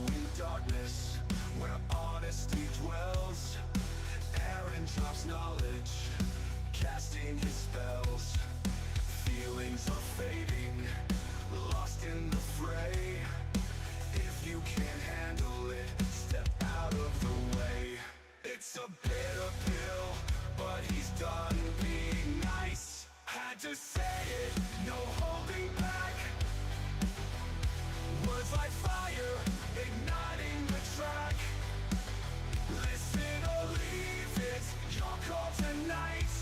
in darkness where honesty dwells. Aaron drops knowledge, casting his spells. Feelings are fading, lost in the fray. If you can't handle it, step out of the way. It's a bitter pill, but he's done being nice. Had to say it, no holding back. Words like fire, igniting the track. Listen or leave it, your call tonight.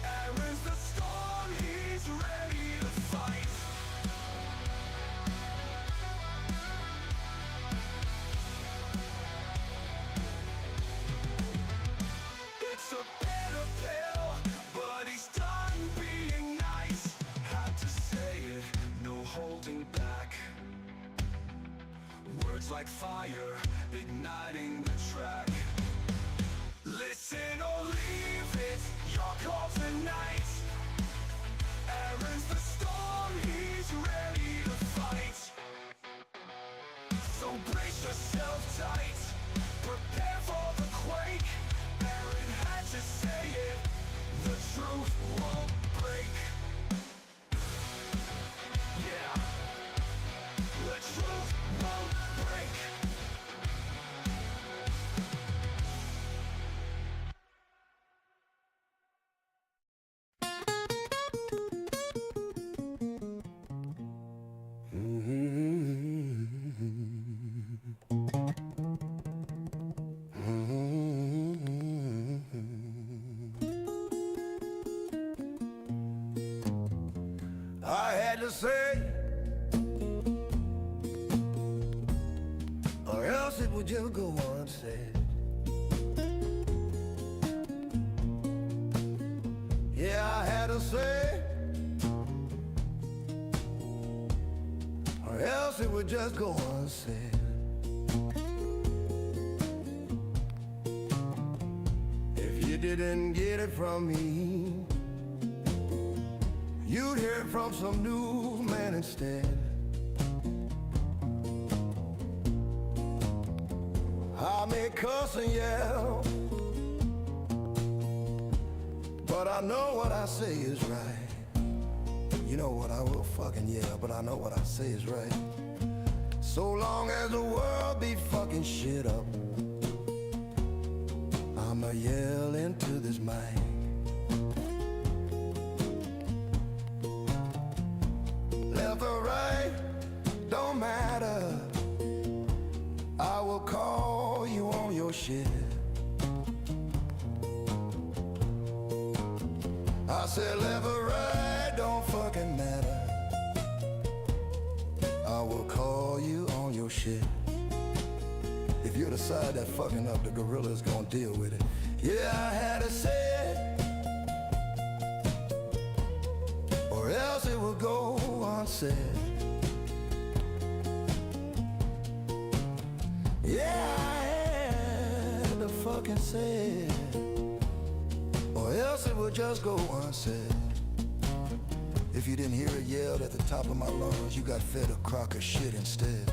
Aaron's the storm, he's ready to fight. It's a bitter pill, but he's done being nice. Had to say it, no holding back. Words like fire, igniting the track. Listen or leave it, your call tonight. Aaron's the storm, he's ready to fight. So brace yourself tight, prepare for the quake. Aaron had to say it, the truth won't break. Yeah, the truth won't break. I had to say, or else it would just go unsaid. Yeah, I had to say, or else it would just go unsaid. If you didn't get it from me, you'd hear it from some newsman instead. I may cuss and yell, but I know what I say is right. You know what, I will fucking yell, but I know what I say is right. So long as the world be fucking shit up, I'ma yell into this mic. Left or right, don't matter. I will call you on your shit. I said left or right, don't fucking matter. I will call you on your shit. If you decide that fucking up, the gorilla's gonna deal with it. Yeah, I had to say it, or else it will go unsaid. Yeah, I had to fucking say it, or else it will just go unsaid. If you didn't hear it yelled at the top of my lungs, you got fed a crock of shit instead.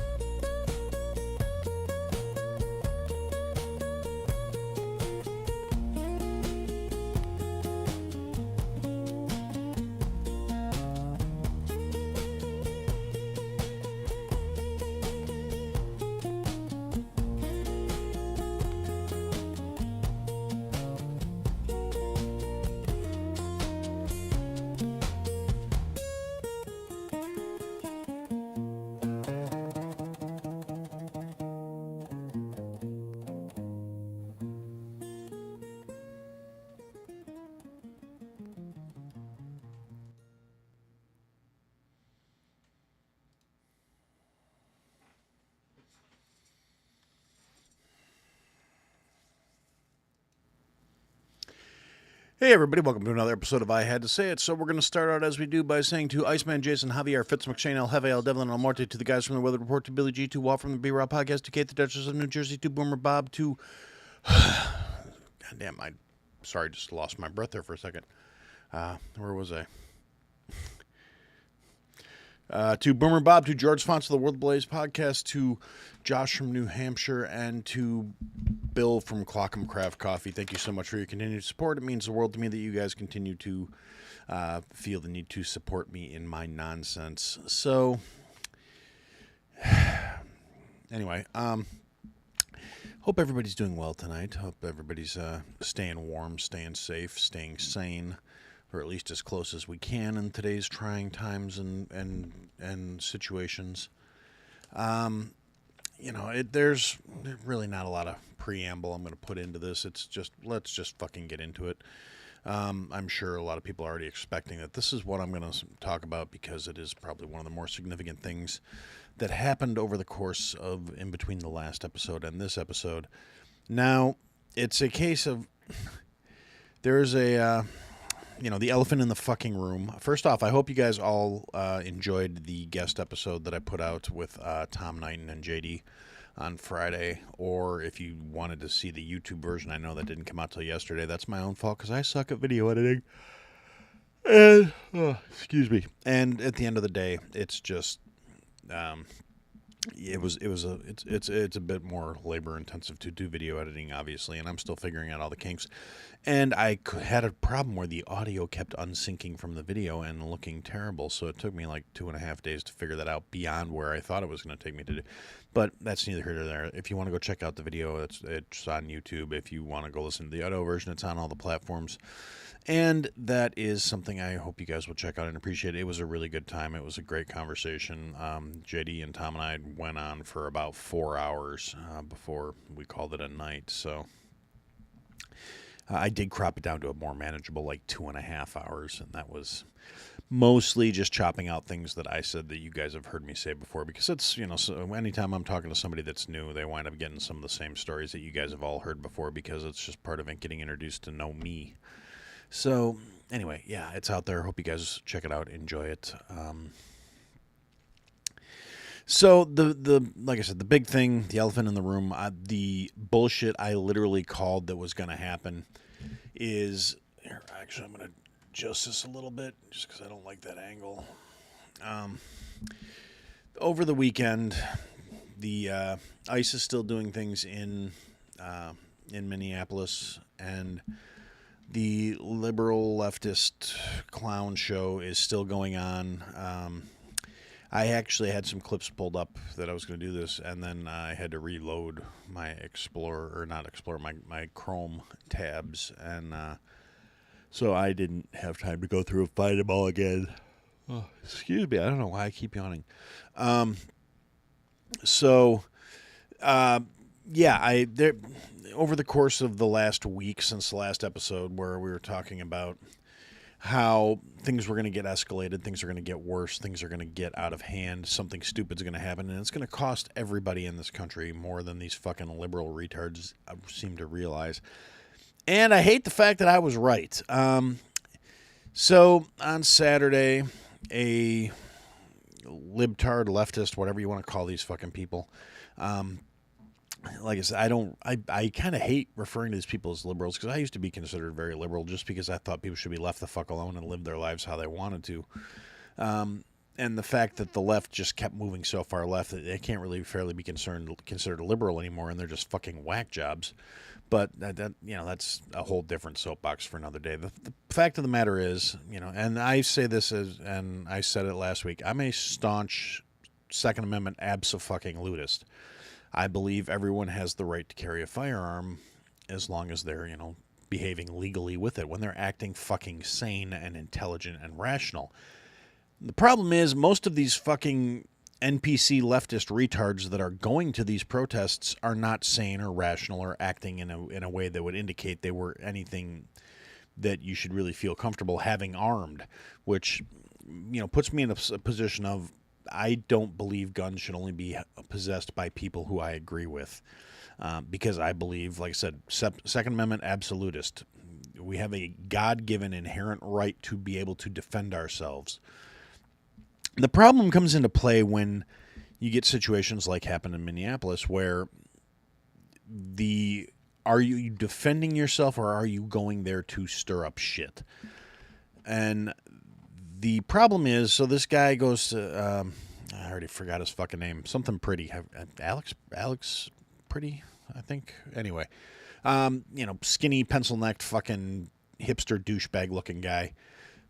Hey everybody, welcome to another episode of I Had to Say It. So we're going to start out as we do by saying to Iceman, Jason, Javier, Fitz, McShane, El Jeve, El Devlin, El Morte, to the guys from the Weather Report, to Billy G, to Walt from the B-Raw Podcast, to Kate the Duchess of New Jersey, to Boomer Bob, to... Goddamn, sorry, just lost my breath there for a second. Where was I? To Boomer Bob, to George Fonts of the World Blaze podcast, to Josh from New Hampshire, and to Bill from Clockham Craft Coffee. Thank you so much for your continued support. It means the world to me that you guys continue to feel the need to support me in my nonsense. So, anyway, hope everybody's doing well tonight. Hope everybody's staying warm, staying safe, staying sane, or at least as close as we can in today's trying times and situations. There's really not a lot of preamble I'm going to put into this. It's just, let's just fucking get into it. I'm sure a lot of people are already expecting that this is what I'm going to talk about because it is probably one of the more significant things that happened over the course of in between the last episode and this episode. Now, it's a case of there's a the elephant in the fucking room. First off, I hope you guys all enjoyed the guest episode that I put out with Tom Knighton and JD on Friday, or if you wanted to see the YouTube version, I know that didn't come out till yesterday. That's my own fault because I suck at video editing. And excuse me. And at the end of the day, it's just it's a bit more labor intensive to do video editing, obviously, and I'm still figuring out all the kinks. And I had a problem where the audio kept unsyncing from the video and looking terrible, so it took me like 2.5 days to figure that out beyond where I thought it was going to take me to do. But that's neither here nor there. If you want to go check out the video, it's on YouTube. If you want to go listen to the audio version, it's on all the platforms. And that is something I hope you guys will check out and appreciate. It was a really good time. It was a great conversation. JD and Tom and I went on for about 4 hours before we called it a night. So I did crop it down to a more manageable, like 2.5 hours. And that was mostly just chopping out things that I said that you guys have heard me say before. Because it's, so anytime I'm talking to somebody that's new, they wind up getting some of the same stories that you guys have all heard before because it's just part of it getting introduced to know me. So, anyway, yeah, it's out there. Hope you guys check it out. Enjoy it. So, like I said, the big thing, the elephant in the room, the bullshit I literally called that was going to happen is... Here, actually, I'm going to adjust this a little bit just because I don't like that angle. Over the weekend, the ICE is still doing things in Minneapolis, and... the liberal leftist clown show is still going on. I actually had some clips pulled up that I was going to do this, and then I had to reload my my Chrome tabs, and so I didn't have time to go through and find them all again. Oh, excuse me, I don't know why I keep yawning. Over the course of the last week since the last episode where we were talking about how things were going to get escalated, things are going to get worse, things are going to get out of hand, something stupid's going to happen, and it's going to cost everybody in this country more than these fucking liberal retards seem to realize. And I hate the fact that I was right. So on Saturday, a libtard, leftist, whatever you want to call these fucking people, like I said, I kind of hate referring to these people as liberals because I used to be considered very liberal just because I thought people should be left the fuck alone and live their lives how they wanted to. And the fact that the left just kept moving so far left that they can't really fairly be considered liberal anymore, and they're just fucking whack jobs. But that's a whole different soapbox for another day. The fact of the matter is, and I say this and I said it last week, I'm a staunch Second Amendment abso-fucking-lutist. I believe everyone has the right to carry a firearm as long as they're, behaving legally with it, when they're acting fucking sane and intelligent and rational. The problem is most of these fucking NPC leftist retards that are going to these protests are not sane or rational or acting in a way that would indicate they were anything that you should really feel comfortable having armed, which, puts me in a position of I don't believe guns should only be possessed by people who I agree with, because I believe, like I said, Second Amendment absolutist. We have a God-given inherent right to be able to defend ourselves. The problem comes into play when you get situations like happened in Minneapolis where are you defending yourself or are you going there to stir up shit? And The problem is, so this guy goes to, I already forgot his fucking name. Something Pretty. Alex Pretty, I think. Anyway, skinny, pencil-necked, fucking hipster douchebag-looking guy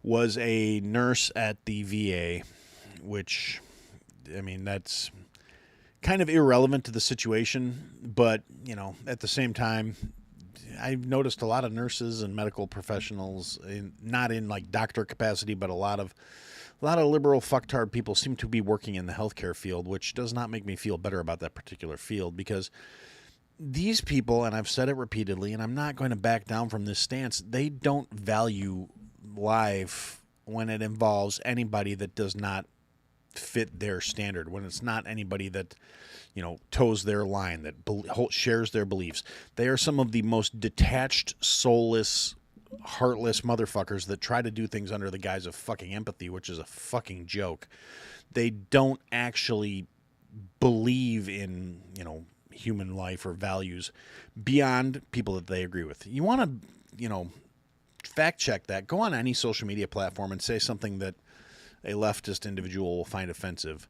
was a nurse at the VA, which, I mean, that's kind of irrelevant to the situation, but, at the same time, I've noticed a lot of nurses and medical professionals, not in like doctor capacity, but a lot of liberal fucktard people seem to be working in the healthcare field, which does not make me feel better about that particular field, because these people, and I've said it repeatedly, and I'm not going to back down from this stance, they don't value life when it involves anybody that does not fit their standard, when it's not anybody that, toes their line, that shares their beliefs. They are some of the most detached, soulless, heartless motherfuckers that try to do things under the guise of fucking empathy, which is a fucking joke. They don't actually believe in, human life or values beyond people that they agree with. You want to, fact check that. Go on any social media platform and say something that a leftist individual will find offensive.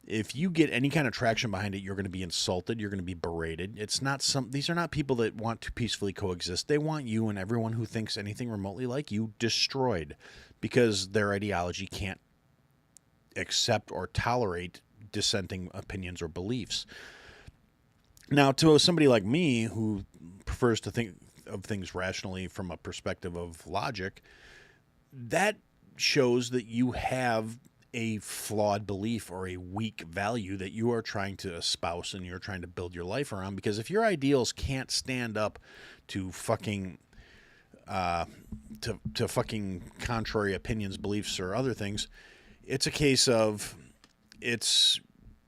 If you get any kind of traction behind it, you're going to be insulted. You're going to be berated. These are not people that want to peacefully coexist. They want you and everyone who thinks anything remotely like you destroyed, because their ideology can't accept or tolerate dissenting opinions or beliefs. Now, to somebody like me who prefers to think of things rationally from a perspective of logic, that shows that you have a flawed belief or a weak value that you are trying to espouse and you're trying to build your life around. Because if your ideals can't stand up to fucking to fucking contrary opinions, beliefs, or other things, it's a case of if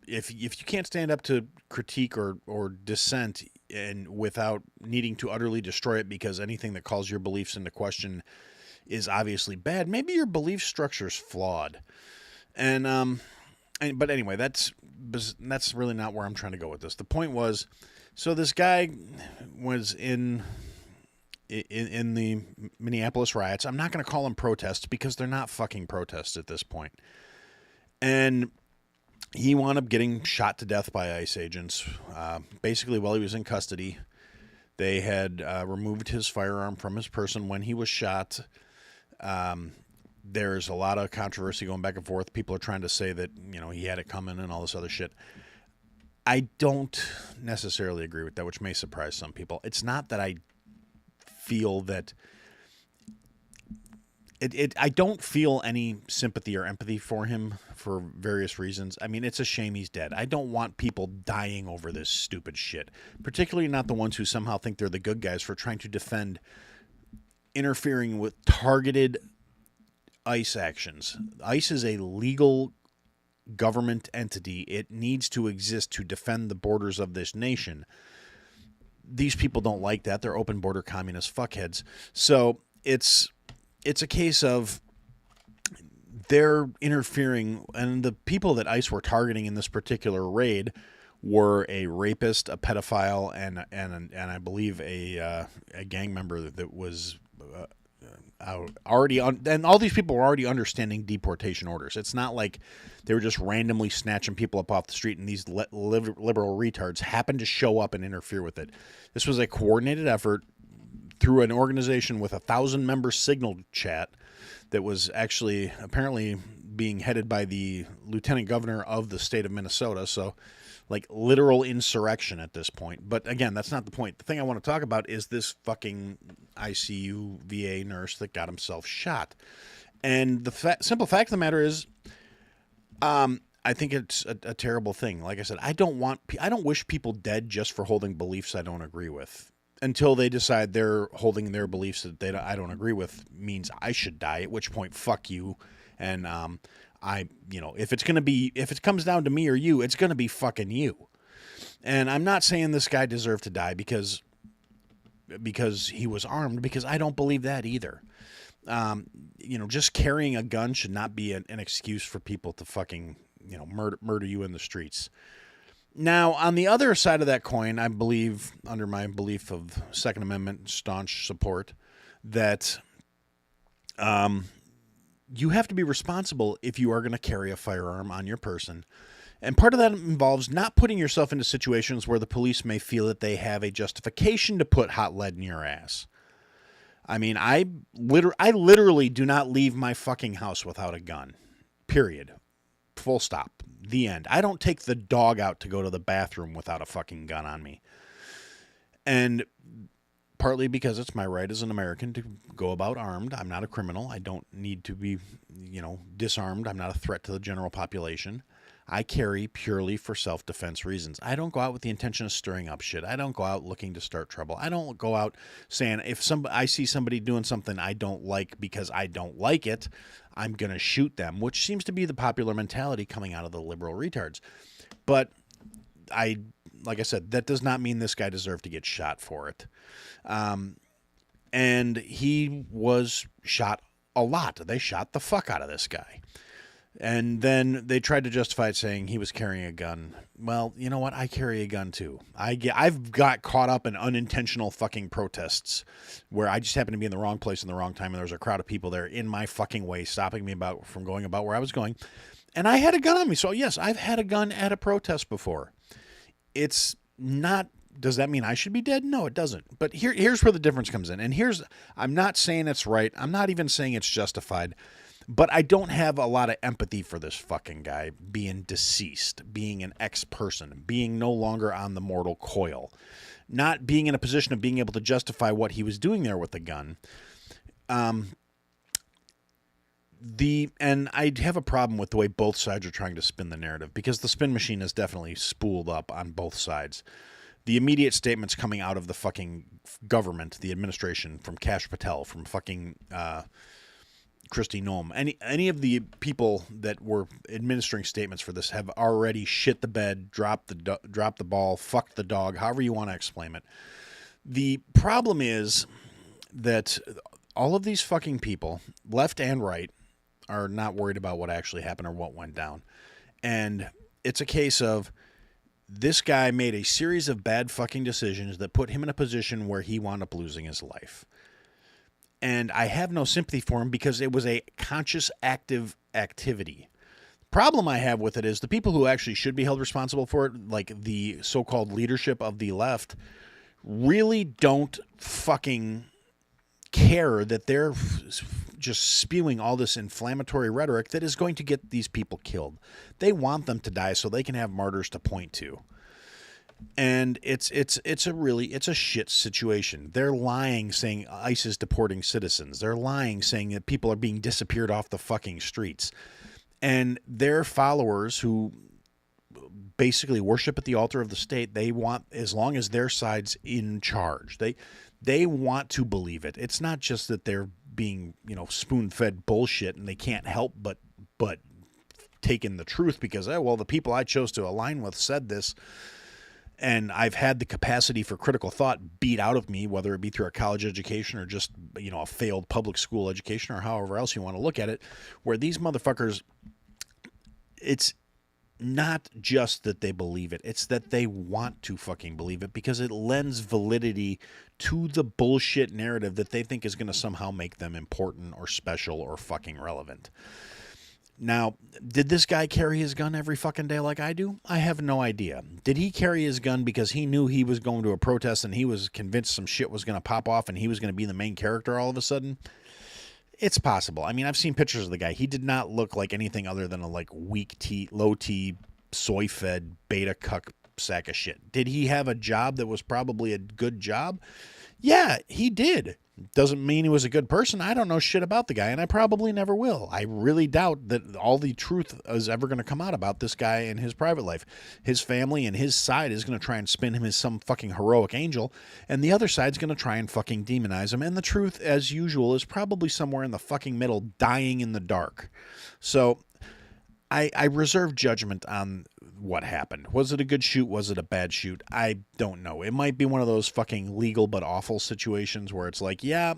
you can't stand up to critique or dissent, and without needing to utterly destroy it because anything that calls your beliefs into question is obviously bad, maybe your belief structure is flawed. But anyway, that's really not where I'm trying to go with this. The point was, so this guy was in the Minneapolis riots. I'm not going to call them protests because they're not fucking protests at this point. And he wound up getting shot to death by ICE agents. Basically, while he was in custody, they had removed his firearm from his person when he was shot. There's a lot of controversy going back and forth. People are trying to say that, he had it coming and all this other shit. I don't necessarily agree with that, which may surprise some people. It's not that I feel that I don't feel any sympathy or empathy for him for various reasons. I mean, it's a shame he's dead. I don't want people dying over this stupid shit, particularly not the ones who somehow think they're the good guys for trying to defend interfering with targeted ICE actions. ICE is a legal government entity. It needs to exist to defend the borders of this nation. These people don't like that. They're open border communist fuckheads. So it's a case of they're interfering, and the people that ICE were targeting in this particular raid were a rapist, a pedophile, and I believe a gang member that was already on. And all these people were already understanding deportation orders. It's not like they were just randomly snatching people up off the street, and these liberal retards happened to show up and interfere with it. This was a coordinated effort through an organization with 1,000-member signal chat that was actually apparently being headed by the lieutenant governor of the state of Minnesota. So, like, literal insurrection at this point. But again, that's not the point. The thing I want to talk about is this fucking ICU VA nurse that got himself shot. And the simple fact of the matter is, I think it's a terrible thing. Like I said, I don't wish people dead just for holding beliefs I don't agree with, until they decide they're holding their beliefs that I don't agree with means I should die, at which point, fuck you. And if it comes down to me or you, it's going to be fucking you. And I'm not saying this guy deserved to die because he was armed, because I don't believe that either. Just carrying a gun should not be an excuse for people to fucking, murder you in the streets. Now, on the other side of that coin, I believe, under my belief of Second Amendment staunch support, that you have to be responsible if you are going to carry a firearm on your person. And part of that involves not putting yourself into situations where the police may feel that they have a justification to put hot lead in your ass. I mean, I literally do not leave my fucking house without a gun. Period. Full stop. The end. I don't take the dog out to go to the bathroom without a fucking gun on me. And partly because it's my right as an American to go about armed. I'm not a criminal. I don't need to be, disarmed. I'm not a threat to the general population. I carry purely for self-defense reasons. I don't go out with the intention of stirring up shit. I don't go out looking to start trouble. I don't go out saying I see somebody doing something I don't like because I don't like it, I'm going to shoot them, which seems to be the popular mentality coming out of the liberal retards. But like I said, that does not mean this guy deserved to get shot for it. And he was shot a lot. They shot the fuck out of this guy. And then they tried to justify it saying he was carrying a gun. Well, you know what? I carry a gun too. I've got caught up in unintentional fucking protests where I just happened to be in the wrong place in the wrong time, and there was a crowd of people there in my fucking way, stopping me from going about where I was going. And I had a gun on me. So yes, I've had a gun at a protest before. It's not. Does that mean I should be dead? No, it doesn't. But here's where the difference comes in. And I'm not saying it's right. I'm not even saying it's justified. But I don't have a lot of empathy for this fucking guy being deceased, being an ex-person, being no longer on the mortal coil, not being in a position of being able to justify what he was doing there with the gun. And I have a problem with the way both sides are trying to spin the narrative, because the spin machine is definitely spooled up on both sides. The immediate statements coming out of the fucking government, the administration, from Kash Patel, from fucking Kristi Noem, any of the people that were administering statements for this have already shit the bed, dropped the ball, fucked the dog, however you want to explain it. The problem is that all of these fucking people, left and right, are not worried about what actually happened or what went down. And it's a case of this guy made a series of bad fucking decisions that put him in a position where he wound up losing his life. And I have no sympathy for him because it was a conscious, active activity. Problem I have with it is the people who actually should be held responsible for it, like the so-called leadership of the left, really don't fucking care that they're just spewing all this inflammatory rhetoric that is going to get these people killed. They want them to die so they can have martyrs to point to. And it's a shit situation. They're lying saying ICE is deporting citizens. They're lying saying that people are being disappeared off the fucking streets. And their followers who basically worship at the altar of the state, they want, as long as their side's in charge, they want to believe it. It's not just that they're being, spoon-fed bullshit and they can't help but take in the truth because, the people I chose to align with said this. And I've had the capacity for critical thought beat out of me, whether it be through a college education or just, a failed public school education or however else you want to look at it, where these motherfuckers, it's not just that they believe it, it's that they want to fucking believe it because it lends validity to the bullshit narrative that they think is going to somehow make them important or special or fucking relevant. Now, did this guy carry his gun every fucking day like I do? I have no idea. Did he carry his gun because he knew he was going to a protest and he was convinced some shit was going to pop off and he was going to be the main character all of a sudden? It's possible. I mean, I've seen pictures of the guy. He did not look like anything other than a low T, soy-fed beta cuck sack of shit. Did he have a job that was probably a good job? Yeah, he did. Doesn't mean he was a good person. I don't know shit about the guy, and I probably never will. I really doubt that all the truth is ever going to come out about this guy in his private life. His family and his side is going to try and spin him as some fucking heroic angel, and the other side's going to try and fucking demonize him, and the truth, as usual, is probably somewhere in the fucking middle, dying in the dark. So I reserve judgment on what happened. Was it a good shoot? Was it a bad shoot? I don't know. It might be one of those fucking legal but awful situations where it's like, it's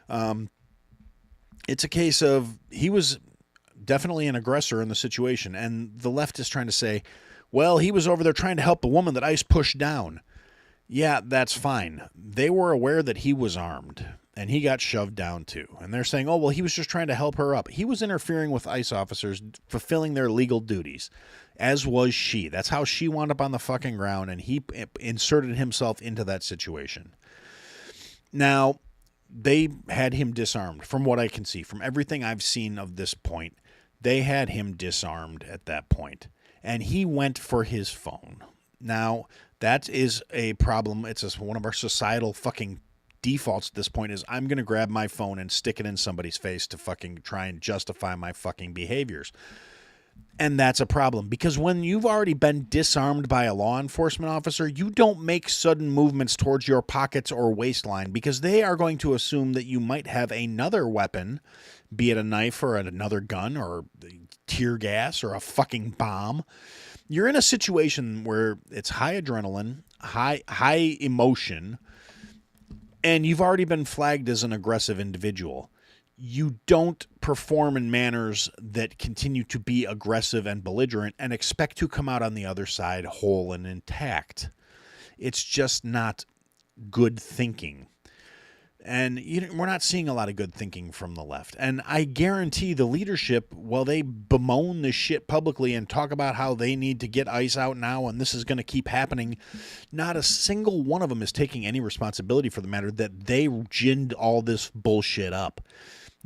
a case of he was definitely an aggressor in the situation, and the left is trying to say, well, he was over there trying to help the woman that ICE pushed down. Yeah, that's fine. They were aware that he was armed. and he got shoved down too. And they're saying, oh, well, he was just trying to help her up. He was interfering with ICE officers fulfilling their legal duties, as was she. That's how she wound up on the fucking ground, and he inserted himself into that situation. Now, they had him disarmed, from what I can see. From everything I've seen of this point, they had him disarmed at that point, and he went for his phone. Now, that is a problem. It's just one of our societal fucking defaults at this point is I'm going to grab my phone and stick it in somebody's face to fucking try and justify my fucking behaviors. And that's a problem, because when you've already been disarmed by a law enforcement officer, you don't make sudden movements towards your pockets or waistline, because they are going to assume that you might have another weapon, be it a knife or another gun or tear gas or a fucking bomb. You're in a situation where it's high adrenaline, high emotion, and you've already been flagged as an aggressive individual. You don't perform in manners that continue to be aggressive and belligerent and expect to come out on the other side whole and intact. It's just not good thinking. And we're not seeing a lot of good thinking from the left. And I guarantee the leadership, while they bemoan this shit publicly and talk about how they need to get ICE out now and this is going to keep happening, not a single one of them is taking any responsibility for the matter that they ginned all this bullshit up.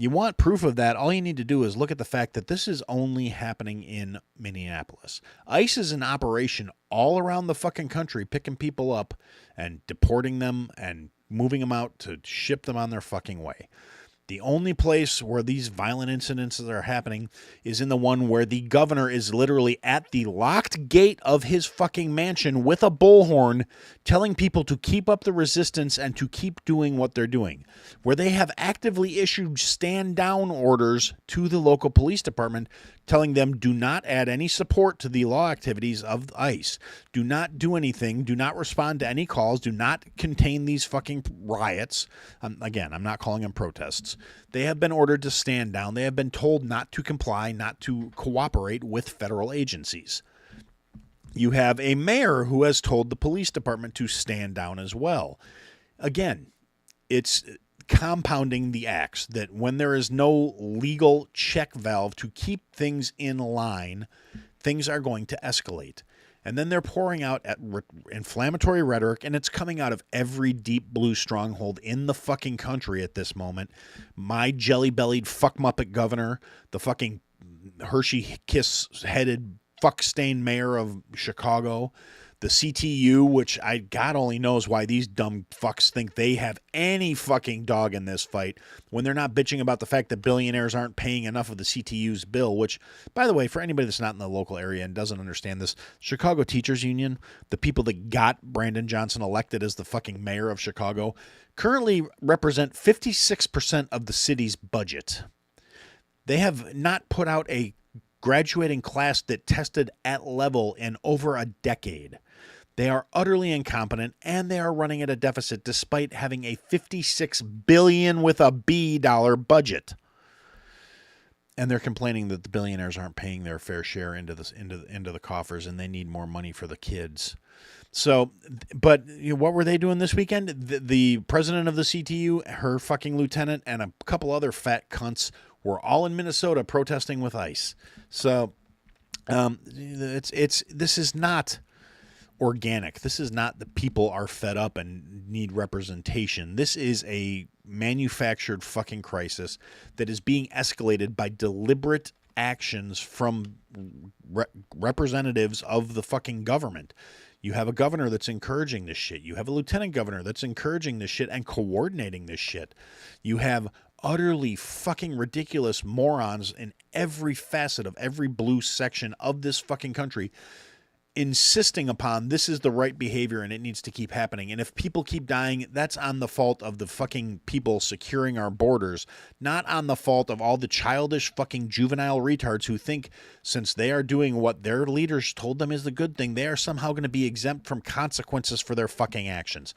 You want proof of that, all you need to do is look at the fact that this is only happening in Minneapolis. ICE is in operation all around the fucking country, picking people up and deporting them and moving them out to ship them on their fucking way. The only place where these violent incidences are happening is in the one where the governor is literally at the locked gate of his fucking mansion with a bullhorn telling people to keep up the resistance and to keep doing what they're doing. Where they have actively issued stand down orders to the local police department telling them do not add any support to the law activities of ICE. Do not do anything. Do not respond to any calls. Do not contain these fucking riots. Again, I'm not calling them protests. They have been ordered to stand down. They have been told not to comply, not to cooperate with federal agencies. You have a mayor who has told the police department to stand down as well. Again, it's compounding the acts that when there is no legal check valve to keep things in line, things are going to escalate. And then they're pouring out inflammatory rhetoric, and it's coming out of every deep blue stronghold in the fucking country at this moment. My jelly-bellied fuck-muppet governor, the fucking Hershey kiss-headed fuck-stained mayor of Chicago, the CTU, which God only knows why these dumb fucks think they have any fucking dog in this fight when they're not bitching about the fact that billionaires aren't paying enough of the CTU's bill, which, by the way, for anybody that's not in the local area and doesn't understand this, Chicago Teachers Union, the people that got Brandon Johnson elected as the fucking mayor of Chicago, currently represent 56% of the city's budget. They have not put out a graduating class that tested at level in over a decade. They are utterly incompetent, and they are running at a deficit despite having a $56 billion with a B dollar budget. And they're complaining that the billionaires aren't paying their fair share into the coffers, and they need more money for the kids. So, but what were they doing this weekend? The president of the CTU, her fucking lieutenant, and a couple other fat cunts were all in Minnesota protesting with ICE. So, this is not organic. This is not the people are fed up and need representation. This is a manufactured fucking crisis that is being escalated by deliberate actions from representatives of the fucking government. You have a governor that's encouraging this shit. You have a lieutenant governor that's encouraging this shit and coordinating this shit. You have utterly fucking ridiculous morons in every facet of every blue section of this fucking country insisting upon this is the right behavior and it needs to keep happening. And if people keep dying, that's on the fault of the fucking people securing our borders, not on the fault of all the childish fucking juvenile retards who think since they are doing what their leaders told them is the good thing, they are somehow going to be exempt from consequences for their fucking actions.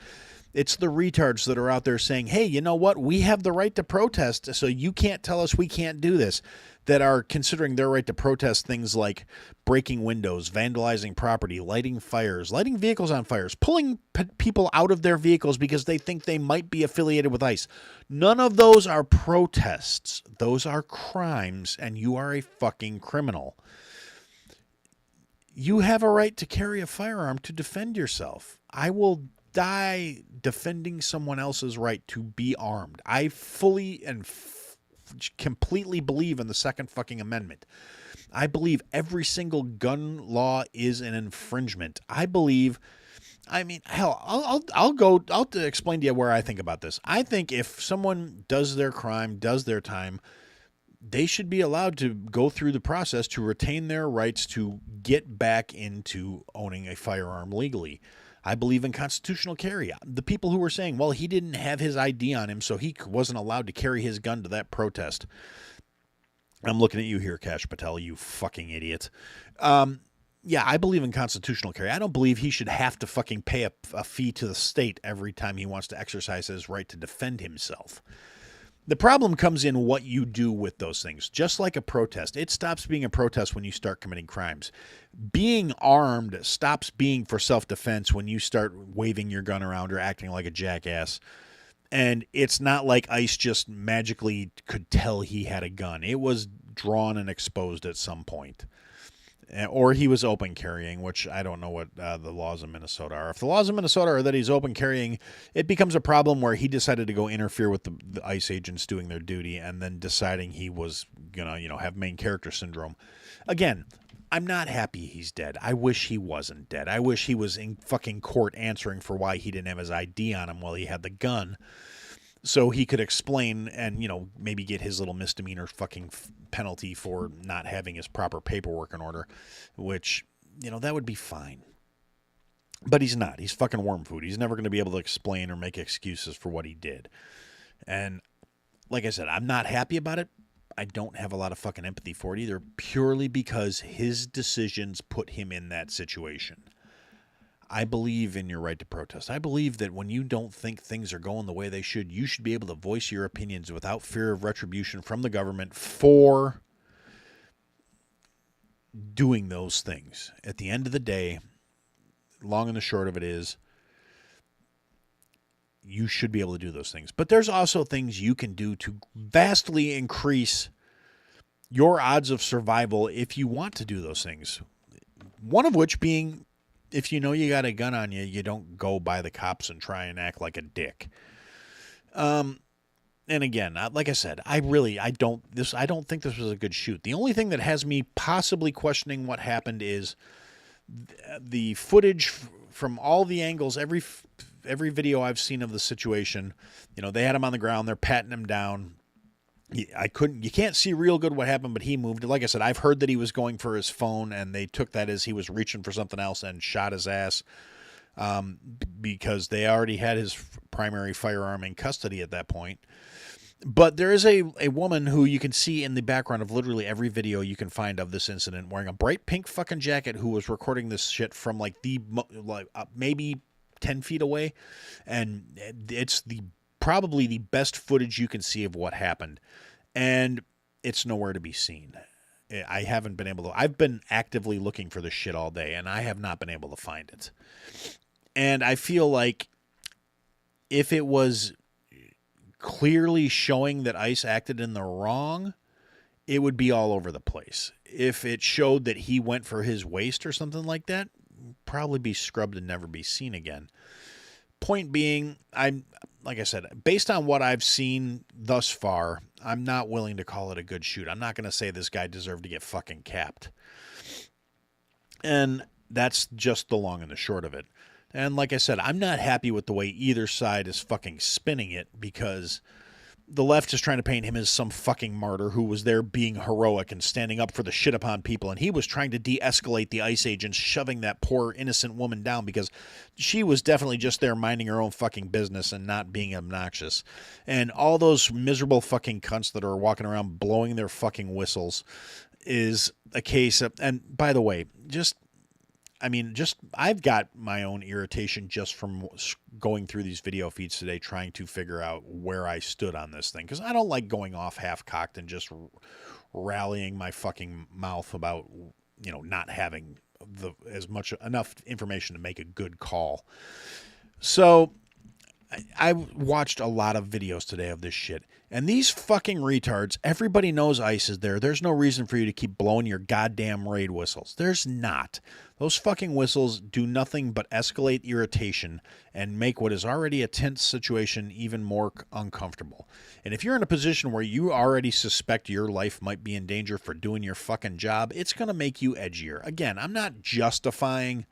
It's the retards that are out there saying, hey, you know what? We have the right to protest, so you can't tell us we can't do this, that are considering their right to protest things like breaking windows, vandalizing property, lighting fires, lighting vehicles on fires, pulling people out of their vehicles because they think they might be affiliated with ICE. None of those are protests. Those are crimes, and you are a fucking criminal. You have a right to carry a firearm to defend yourself. I will die defending someone else's right to be armed. I fully and completely believe in the Second fucking Amendment. I believe every single gun law is an infringement. I believe, I mean, hell, I'll explain to you where I think about this. I think if someone does their crime, does their time, they should be allowed to go through the process to retain their rights to get back into owning a firearm legally. I believe in constitutional carry. The people who were saying, well, he didn't have his ID on him, so he wasn't allowed to carry his gun to that protest. I'm looking at you here, Kash Patel, you fucking idiot. Yeah, I believe in constitutional carry. I don't believe he should have to fucking pay a fee to the state every time he wants to exercise his right to defend himself. The problem comes in what you do with those things. Just like a protest, it stops being a protest when you start committing crimes. Being armed stops being for self-defense when you start waving your gun around or acting like a jackass. And it's not like ICE just magically could tell he had a gun. It was drawn and exposed at some point. Or he was open carrying, which I don't know what the laws of Minnesota are. If the laws of Minnesota are that he's open carrying, it becomes a problem where he decided to go interfere with the ICE agents doing their duty and then deciding he was going to, have main character syndrome. Again, I'm not happy he's dead. I wish he wasn't dead. I wish he was in fucking court answering for why he didn't have his ID on him while he had the gun. So he could explain and, maybe get his little misdemeanor fucking penalty for not having his proper paperwork in order, which, that would be fine. But he's not. He's fucking worm food. He's never going to be able to explain or make excuses for what he did. And like I said, I'm not happy about it. I don't have a lot of fucking empathy for it either, purely because his decisions put him in that situation. I believe in your right to protest. I believe that when you don't think things are going the way they should, you should be able to voice your opinions without fear of retribution from the government for doing those things. At the end of the day, long and the short of it is, you should be able to do those things. But there's also things you can do to vastly increase your odds of survival if you want to do those things. One of which being, if you know you got a gun on you, you don't go by the cops and try and act like a dick. And again, like I said, I don't think this was a good shoot. The only thing that has me possibly questioning what happened is the footage from all the angles, every video I've seen of the situation. They had him on the ground, they're patting him down. You can't see real good what happened, but he moved. Like I said, I've heard that he was going for his phone and they took that as he was reaching for something else and shot his ass, because they already had his primary firearm in custody at that point. But there is a woman who you can see in the background of literally every video you can find of this incident wearing a bright pink fucking jacket who was recording this shit from maybe 10 feet away. And it's probably the best footage you can see of what happened, and it's nowhere to be seen. I haven't been able to. I've been actively looking for this shit all day, and I have not been able to find it. And I feel like if it was clearly showing that ICE acted in the wrong, it would be all over the place. If it showed that he went for his waist or something like that, probably be scrubbed and never be seen again. Point being, like I said, based on what I've seen thus far, I'm not willing to call it a good shoot. I'm not going to say this guy deserved to get fucking capped. And that's just the long and the short of it. And like I said, I'm not happy with the way either side is fucking spinning it, because the left is trying to paint him as some fucking martyr who was there being heroic and standing up for the shit upon people. And he was trying to de-escalate the ICE agents, shoving that poor innocent woman down because she was definitely just there minding her own fucking business and not being obnoxious. And all those miserable fucking cunts that are walking around blowing their fucking whistles is a case of, and by the way, just, I mean, just I've got my own irritation just from going through these video feeds today, trying to figure out where I stood on this thing, because I don't like going off half-cocked and just rallying my fucking mouth about, you know, not having enough information to make a good call. So I watched a lot of videos today of this shit. And these fucking retards, everybody knows ICE is there. There's no reason for you to keep blowing your goddamn raid whistles. There's not. Those fucking whistles do nothing but escalate irritation and make what is already a tense situation even more uncomfortable. And if you're in a position where you already suspect your life might be in danger for doing your fucking job, it's going to make you edgier. Again, I'm not justifying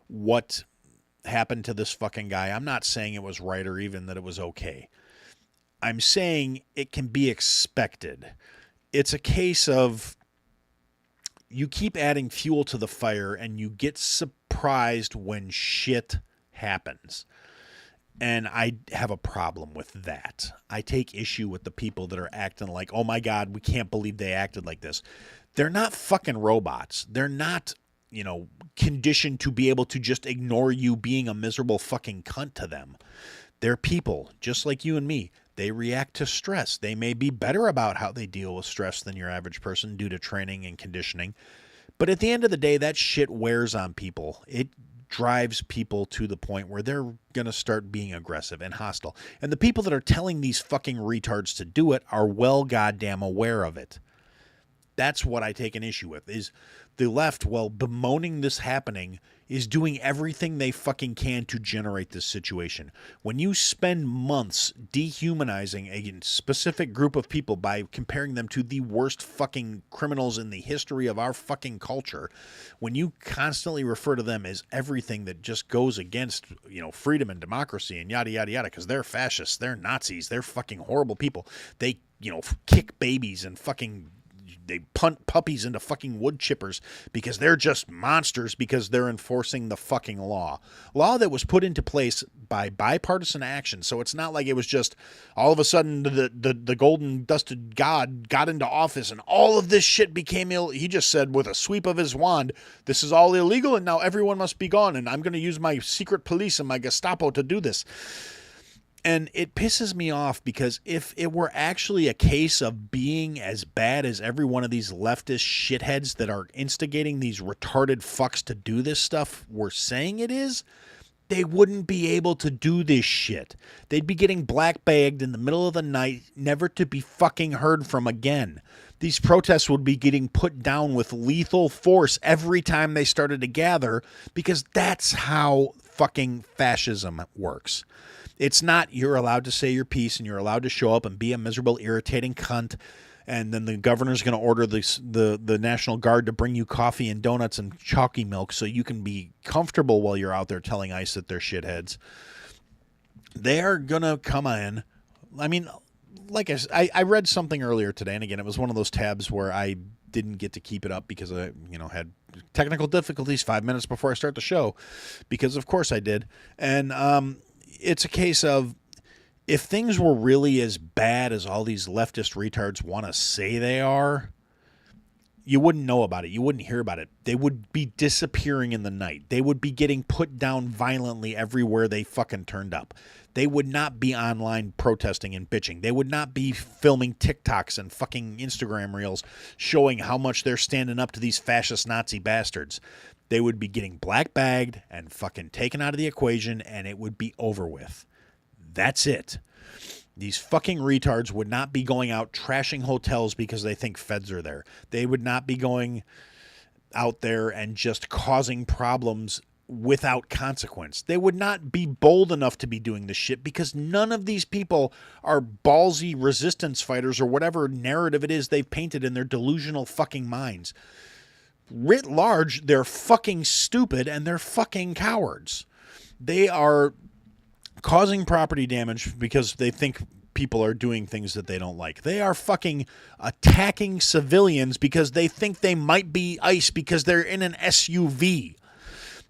what happened to this fucking guy. I'm not saying it was right or even that it was okay. I'm saying it can be expected. It's a case of you keep adding fuel to the fire and you get surprised when shit happens. And I have a problem with that. I take issue with the people that are acting like, oh my God, we can't believe they acted like this. They're not fucking robots. They're not, you know, conditioned to be able to just ignore you being a miserable fucking cunt to them. They're people just like you and me. They react to stress. They may be better about how they deal with stress than your average person due to training and conditioning. But at the end of the day, that shit wears on people. It drives people to the point where they're going to start being aggressive and hostile. And the people that are telling these fucking retards to do it are well goddamn aware of it. That's what I take an issue with, is the left, while bemoaning this happening, is doing everything they fucking can to generate this situation. When you spend months dehumanizing a specific group of people by comparing them to the worst fucking criminals in the history of our fucking culture, when you constantly refer to them as everything that just goes against, you know, freedom and democracy and yada, yada, yada, because they're fascists, they're Nazis, they're fucking horrible people. They, you know, kick babies and fucking... They punt puppies into fucking wood chippers because they're just monsters because they're enforcing the fucking law. Law that was put into place by bipartisan action. So it's not like it was just all of a sudden the golden dusted god got into office and all of this shit became he just said with a sweep of his wand, this is all illegal and now everyone must be gone and I'm going to use my secret police and my Gestapo to do this. And it pisses me off because if it were actually a case of being as bad as every one of these leftist shitheads that are instigating these retarded fucks to do this stuff were saying it is, they wouldn't be able to do this shit. They'd be getting black-bagged in the middle of the night, never to be fucking heard from again. These protests would be getting put down with lethal force every time they started to gather because that's how fucking fascism works. It's not you're allowed to say your piece and you're allowed to show up and be a miserable, irritating cunt, and then the governor's going to order the National Guard to bring you coffee and donuts and chalky milk so you can be comfortable while you're out there telling ICE that they're shitheads. They are going to come in. I mean, like I read something earlier today, and again, it was one of those tabs where I didn't get to keep it up because I, you know, had technical difficulties 5 minutes before I start the show, because of course I did. And it's a case of, if things were really as bad as all these leftist retards want to say they are, you wouldn't know about it. You wouldn't hear about it. They would be disappearing in the night. They would be getting put down violently everywhere they fucking turned up. They would not be online protesting and bitching. They would not be filming TikToks and fucking Instagram reels showing how much they're standing up to these fascist Nazi bastards. They would be getting black-bagged and fucking taken out of the equation, and it would be over with. That's it. These fucking retards would not be going out trashing hotels because they think feds are there. They would not be going out there and just causing problems without consequence. They would not be bold enough to be doing this shit because none of these people are ballsy resistance fighters or whatever narrative it is they've painted in their delusional fucking minds. Writ large, they're fucking stupid and they're fucking cowards. They are causing property damage because they think people are doing things that they don't like. They are fucking attacking civilians because they think they might be ICE because they're in an SUV.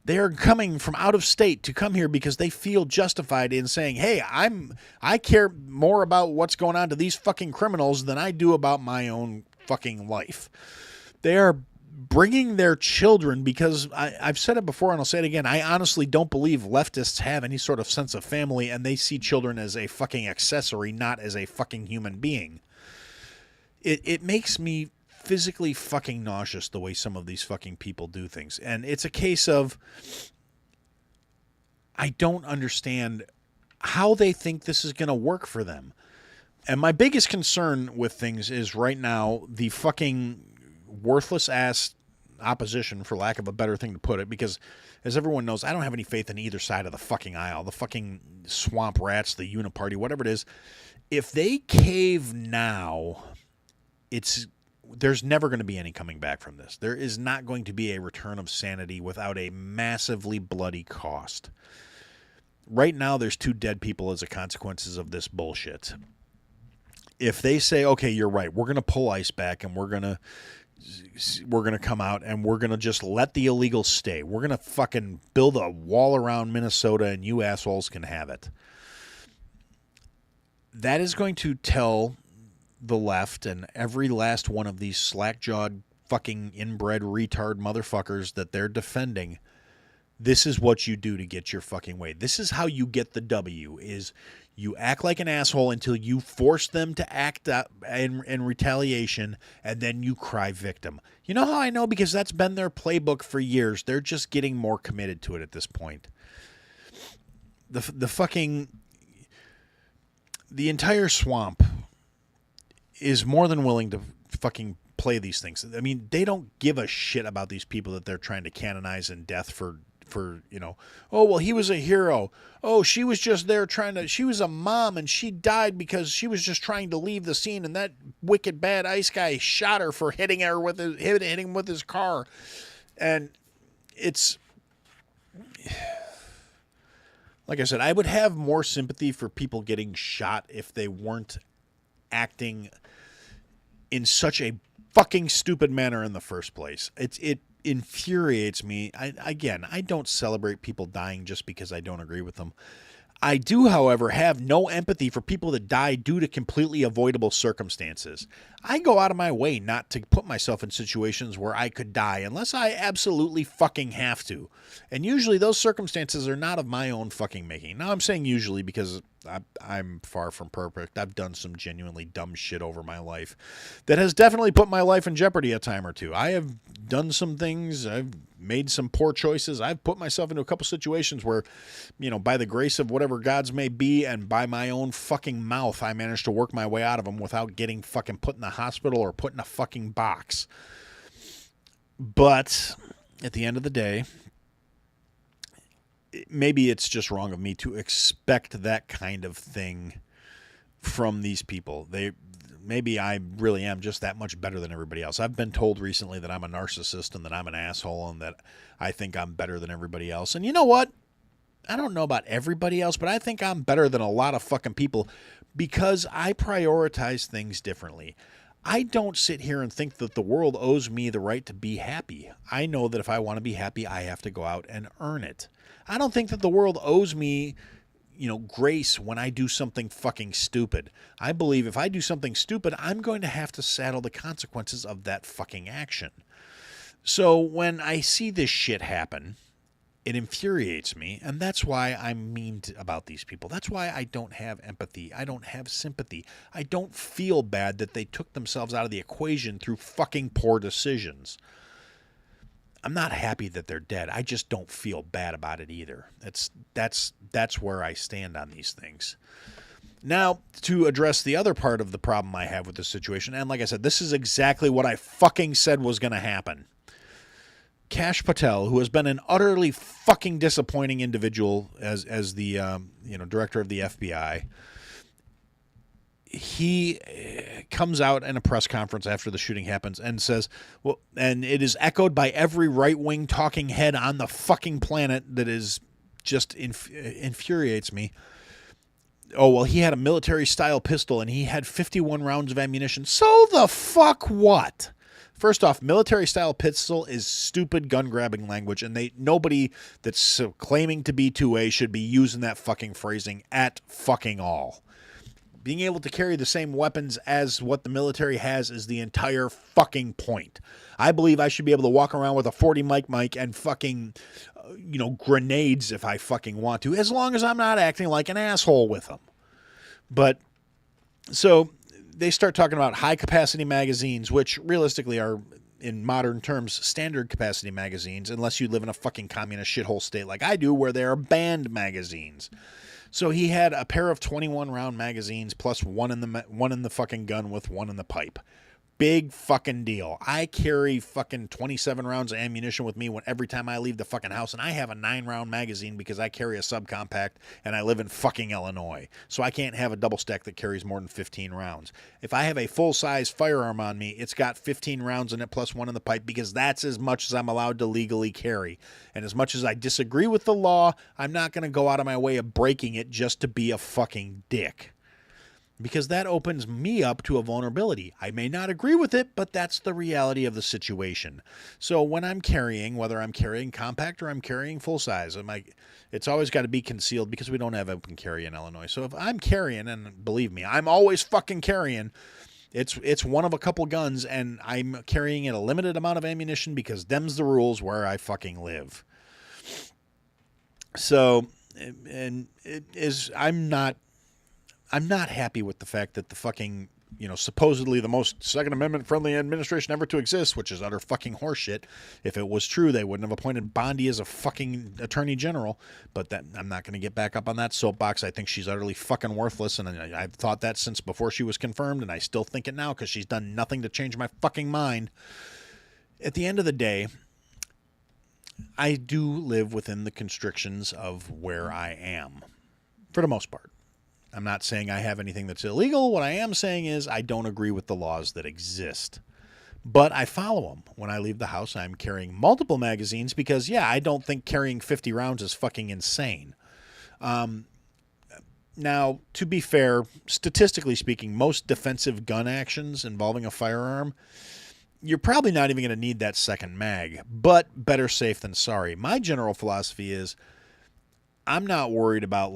They are coming from out of state to come here because they feel justified in saying, hey, I care more about what's going on to these fucking criminals than I do about my own fucking life. They are bringing their children, because I've said it before and I'll say it again, I honestly don't believe leftists have any sort of sense of family, and they see children as a fucking accessory, not as a fucking human being. It makes me physically fucking nauseous the way some of these fucking people do things. And it's a case of, I don't understand how they think this is going to work for them. And my biggest concern with things is right now the fucking worthless ass opposition, for lack of a better thing to put it, because as everyone knows, I don't have any faith in either side of the fucking aisle. The fucking swamp rats, the uniparty, whatever it is. If they cave now, there's never going to be any coming back from this. There is not going to be a return of sanity without a massively bloody cost. Right now, there's 2 dead people as a consequences of this bullshit. If they say, okay, you're right, we're going to pull ICE back and we're going to come out and we're going to just let the illegals stay. We're going to fucking build a wall around Minnesota and you assholes can have it. That is going to tell the left and every last one of these slack-jawed fucking inbred retard motherfuckers that they're defending, this is what you do to get your fucking way. This is how you get the W, is you act like an asshole until you force them to act in retaliation, and then you cry victim. You know how I know? Because that's been their playbook for years. They're just getting more committed to it at this point. The entire swamp is more than willing to fucking play these things. I mean, they don't give a shit about these people that they're trying to canonize in death for, oh, well, he was a hero. Oh, she was just there she was a mom and she died because she was just trying to leave the scene and that wicked bad ICE guy shot her for hitting him with his car. And it's, like I said, I would have more sympathy for people getting shot if they weren't acting in such a fucking stupid manner in the first place. It infuriates me. I don't celebrate people dying just because I don't agree with them. I do, however, have no empathy for people that die due to completely avoidable circumstances. I go out of my way not to put myself in situations where I could die unless I absolutely fucking have to. And usually those circumstances are not of my own fucking making. Now, I'm saying usually because I'm far from perfect. I've done some genuinely dumb shit over my life that has definitely put my life in jeopardy a time or two. I have done some things. I've made some poor choices. I've put myself into a couple situations where, by the grace of whatever gods may be and by my own fucking mouth, I managed to work my way out of them without getting fucking put in the hospital or put in a fucking box. But at the end of the day, maybe it's just wrong of me to expect that kind of thing from these people. Maybe I really am just that much better than everybody else. I've been told recently that I'm a narcissist and that I'm an asshole and that I think I'm better than everybody else. And you know what? I don't know about everybody else, but I think I'm better than a lot of fucking people because I prioritize things differently. I don't sit here and think that the world owes me the right to be happy. I know that if I want to be happy, I have to go out and earn it. I don't think that the world owes me, grace when I do something fucking stupid. I believe if I do something stupid, I'm going to have to saddle the consequences of that fucking action. So when I see this shit happen, it infuriates me, and that's why I'm mean about these people. That's why I don't have empathy. I don't have sympathy. I don't feel bad that they took themselves out of the equation through fucking poor decisions. I'm not happy that they're dead. I just don't feel bad about it either. That's where I stand on these things. Now, to address the other part of the problem I have with this situation, and like I said, this is exactly what I fucking said was going to happen. Kash Patel, who has been an utterly fucking disappointing individual as the director of the FBI, he comes out in a press conference after the shooting happens and says, well, and it is echoed by every right-wing talking head on the fucking planet that is just infuriates me. Oh, well, he had a military-style pistol and he had 51 rounds of ammunition. So the fuck what? First off, military-style pistol is stupid gun-grabbing language, and nobody that's claiming to be 2A should be using that fucking phrasing at fucking all. Being able to carry the same weapons as what the military has is the entire fucking point. I believe I should be able to walk around with a 40 mic and fucking, grenades if I fucking want to, as long as I'm not acting like an asshole with them. But, so, they start talking about high-capacity magazines, which realistically are, in modern terms, standard capacity magazines, unless you live in a fucking communist shithole state like I do, where they are banned magazines. So he had a pair of 21-round magazines plus one in the fucking gun with one in the pipe. Big fucking deal. I carry fucking 27 rounds of ammunition with me every time I leave the fucking house, and I have a 9-round magazine because I carry a subcompact and I live in fucking Illinois. So I can't have a double stack that carries more than 15 rounds. If I have a full-size firearm on me, it's got 15 rounds in it plus one in the pipe because that's as much as I'm allowed to legally carry. And as much as I disagree with the law, I'm not going to go out of my way of breaking it just to be a fucking dick. Because that opens me up to a vulnerability. I may not agree with it, but that's the reality of the situation. So when I'm carrying, whether I'm carrying compact or I'm carrying full size, it's always got to be concealed because we don't have open carry in Illinois. So if I'm carrying, and believe me, I'm always fucking carrying, it's one of a couple guns, and I'm carrying a limited amount of ammunition because them's the rules where I fucking live. So, and it is, I'm not happy with the fact that the fucking, supposedly the most Second Amendment friendly administration ever to exist, which is utter fucking horseshit. If it was true, they wouldn't have appointed Bondi as a fucking attorney general. But that I'm not going to get back up on that soapbox. I think she's utterly fucking worthless, and I've thought that since before she was confirmed, and I still think it now because she's done nothing to change my fucking mind. At the end of the day, I do live within the constrictions of where I am, for the most part. I'm not saying I have anything that's illegal. What I am saying is I don't agree with the laws that exist. But I follow them. When I leave the house, I'm carrying multiple magazines because, I don't think carrying 50 rounds is fucking insane. Now, to be fair, statistically speaking, most defensive gun actions involving a firearm, you're probably not even going to need that second mag. But better safe than sorry. My general philosophy is I'm not worried about,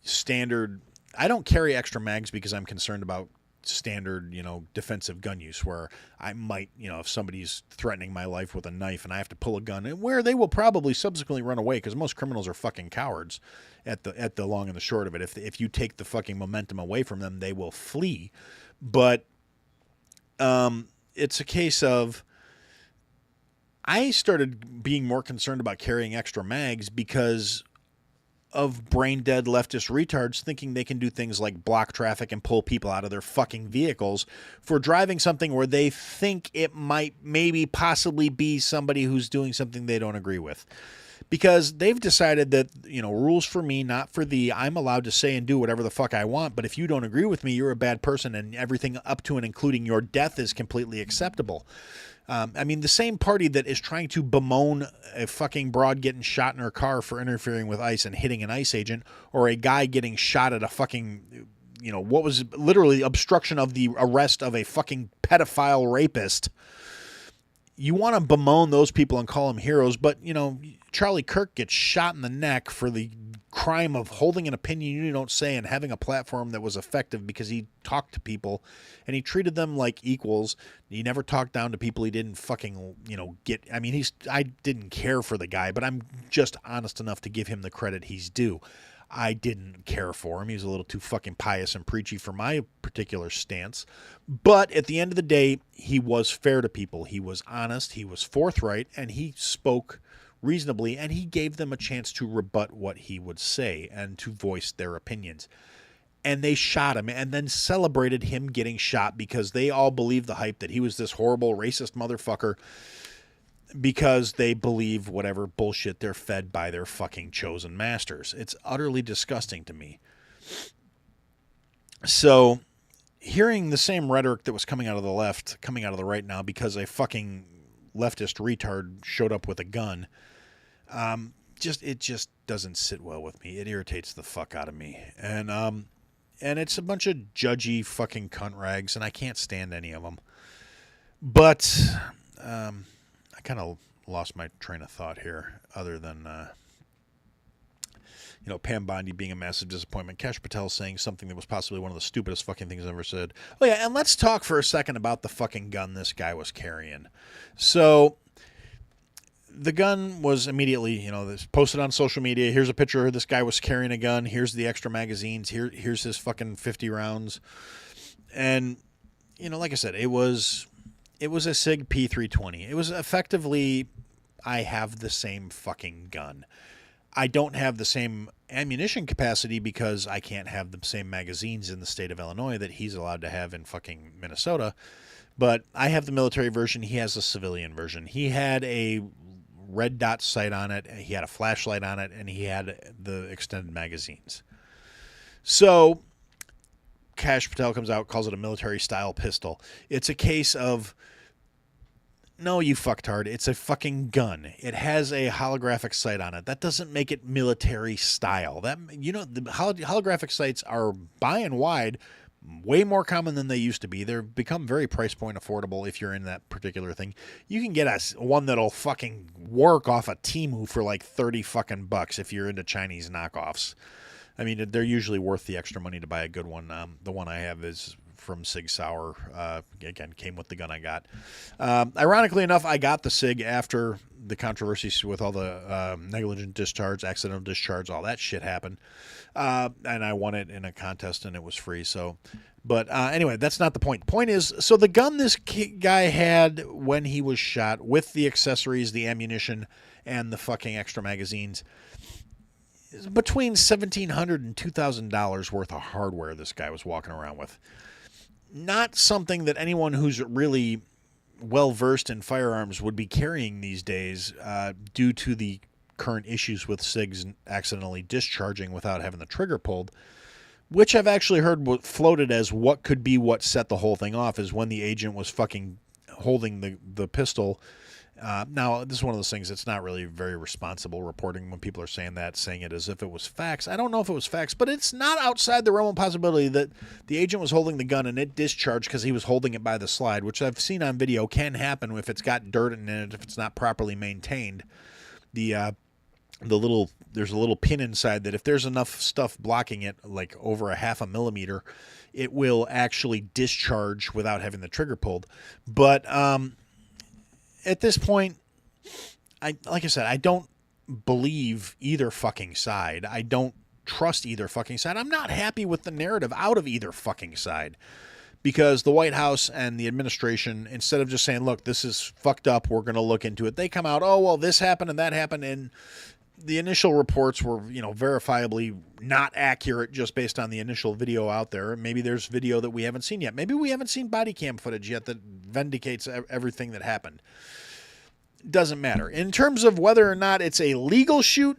standard. I don't carry extra mags because I'm concerned about standard, defensive gun use, where I might, if somebody's threatening my life with a knife and I have to pull a gun, where they will probably subsequently run away because most criminals are fucking cowards at the long and the short of it. If you take the fucking momentum away from them, they will flee. But it's a case of I started being more concerned about carrying extra mags because of brain-dead leftist retards thinking they can do things like block traffic and pull people out of their fucking vehicles for driving something where they think it might maybe possibly be somebody who's doing something they don't agree with. Because they've decided that, rules for me, not for thee. I'm allowed to say and do whatever the fuck I want, but if you don't agree with me, you're a bad person, and everything up to and including your death is completely acceptable. The same party that is trying to bemoan a fucking broad getting shot in her car for interfering with ICE and hitting an ICE agent, or a guy getting shot at a fucking, what was literally obstruction of the arrest of a fucking pedophile rapist. You want to bemoan those people and call them heroes, but, Charlie Kirk gets shot in the neck for the crime of holding an opinion you don't say and having a platform that was effective because he talked to people and he treated them like equals. He never talked down to people he didn't fucking, get. I didn't care for the guy, but I'm just honest enough to give him the credit he's due. I didn't care for him. He was a little too fucking pious and preachy for my particular stance. But at the end of the day, he was fair to people. He was honest. He was forthright, and he spoke reasonably, and he gave them a chance to rebut what he would say and to voice their opinions. And they shot him and then celebrated him getting shot because they all believed the hype that he was this horrible racist motherfucker because they believe whatever bullshit they're fed by their fucking chosen masters. It's utterly disgusting to me. So hearing the same rhetoric that was coming out of the left, coming out of the right now because a fucking leftist retard showed up with a gun, it just doesn't sit well with me. It irritates the fuck out of me. And it's a bunch of judgy fucking cunt rags, and I can't stand any of them. But I kind of lost my train of thought here, other than Pam Bondi being a massive disappointment. Kash Patel saying something that was possibly one of the stupidest fucking things I've ever said. Oh yeah, and let's talk for a second about the fucking gun this guy was carrying. So the gun was immediately, posted on social media. Here's a picture of this guy was carrying a gun. Here's the extra magazines. Here's his fucking 50 rounds. And, like I said, it was a SIG P320. It was effectively, I have the same fucking gun. I don't have the same ammunition capacity because I can't have the same magazines in the state of Illinois that he's allowed to have in fucking Minnesota. But I have the military version. He has the civilian version. He had a red dot sight on it. He had a flashlight on it, and he had the extended magazines. So Kash Patel comes out, calls it a military style pistol. It's a case of, no, you fucktard. It's a fucking gun. It has a holographic sight on it. That doesn't make it military style. The holographic sights are by and wide way more common than they used to be. They've become very price point affordable if you're in that particular thing. You can get one that'll fucking work off a Temu for like 30 fucking bucks if you're into Chinese knockoffs. I mean, they're usually worth the extra money to buy a good one. The one I have is from Sig Sauer. Again, came with the gun I got. Ironically enough, I got the Sig after the controversies with all the negligent discharge, accidental discharge, all that shit happened. And I won it in a contest, and it was free. But anyway, that's not the point. The point is, so the gun this guy had when he was shot, with the accessories, the ammunition, and the fucking extra magazines, is between $1,700 and $2,000 worth of hardware this guy was walking around with. Not something that anyone who's really well-versed in firearms would be carrying these days due to the current issues with SIGs accidentally discharging without having the trigger pulled, which I've actually heard floated as what could be what set the whole thing off, is when the agent was fucking holding the pistol. Now, this is one of those things that's not really very responsible reporting when people are saying it as if it was facts. I don't know if it was facts, but it's not outside the realm of possibility that the agent was holding the gun and it discharged because he was holding it by the slide, which I've seen on video can happen if it's got dirt in it, if it's not properly maintained. There's a little pin inside that if there's enough stuff blocking it, like over a 0.5 millimeter, it will actually discharge without having the trigger pulled. But at this point, like I said, I don't believe either fucking side. I don't trust either fucking side. I'm not happy with the narrative out of either fucking side, because the White House and the administration, instead of just saying, look, this is fucked up, we're going to look into it, they come out, oh, well, this happened and that happened, and the initial reports were, verifiably not accurate just based on the initial video out there. Maybe there's video that we haven't seen yet. Maybe we haven't seen body cam footage yet that vindicates everything that happened. Doesn't matter. In terms of whether or not it's a legal shoot,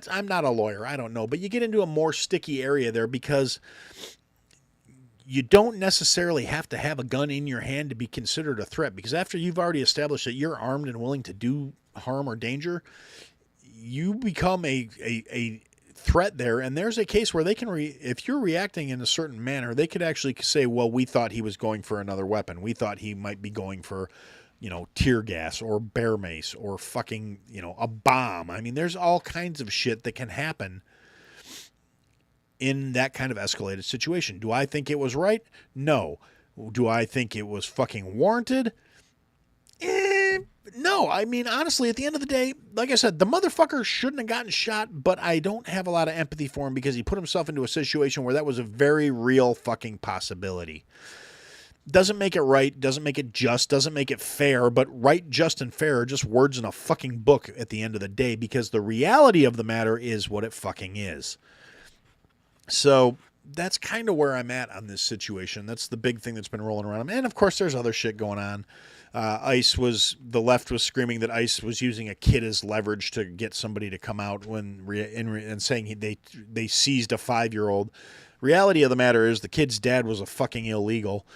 I'm not a lawyer. I don't know. But you get into a more sticky area there, because you don't necessarily have to have a gun in your hand to be considered a threat, because after you've already established that you're armed and willing to do harm or danger, you become a threat there. And there's a case where they can, if you're reacting in a certain manner, they could actually say, well, we thought he was going for another weapon. We thought he might be going for, tear gas or bear mace or fucking, a bomb. I mean, there's all kinds of shit that can happen in that kind of escalated situation. Do I think it was right? No. Do I think it was fucking warranted? No. I mean, honestly, at the end of the day, like I said, the motherfucker shouldn't have gotten shot, but I don't have a lot of empathy for him because he put himself into a situation where that was a very real fucking possibility. Doesn't make it right, doesn't make it just, doesn't make it fair, but right, just, and fair are just words in a fucking book at the end of the day, because the reality of the matter is what it fucking is. So that's kind of where I'm at on this situation. That's the big thing that's been rolling around. And of course, there's other shit going on. The left was screaming that ICE was using a kid as leverage to get somebody to come out and saying they seized a 5-year-old. Reality of the matter is the kid's dad was a fucking illegal.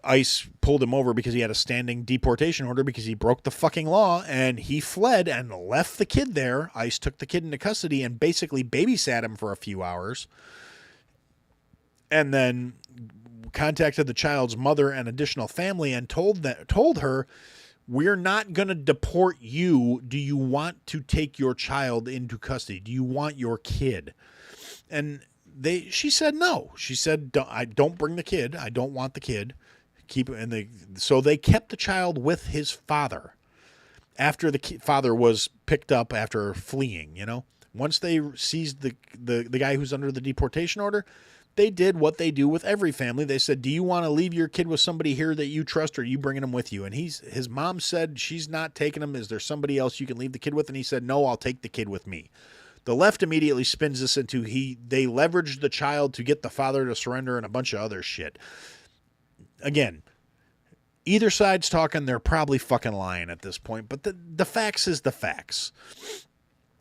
ICE pulled him over because he had a standing deportation order because he broke the fucking law, and he fled and left the kid there. ICE took the kid into custody and basically babysat him for a few hours, and then contacted the child's mother and additional family and told her, we're not going to deport you. Do you want to take your child into custody? Do you want your kid? And she said no. She said, don't bring the kid. I don't want the kid. So they kept the child with his father after the father was picked up after fleeing, Once they seized the guy who's under the deportation order, they did what they do with every family. They said, do you want to leave your kid with somebody here that you trust, or are you bringing him with you? And his mom said she's not taking him. Is there somebody else you can leave the kid with? And he said, no, I'll take the kid with me. The left immediately spins this into they leveraged the child to get the father to surrender and a bunch of other shit. Again, either side's talking, they're probably fucking lying at this point, but the facts is the facts.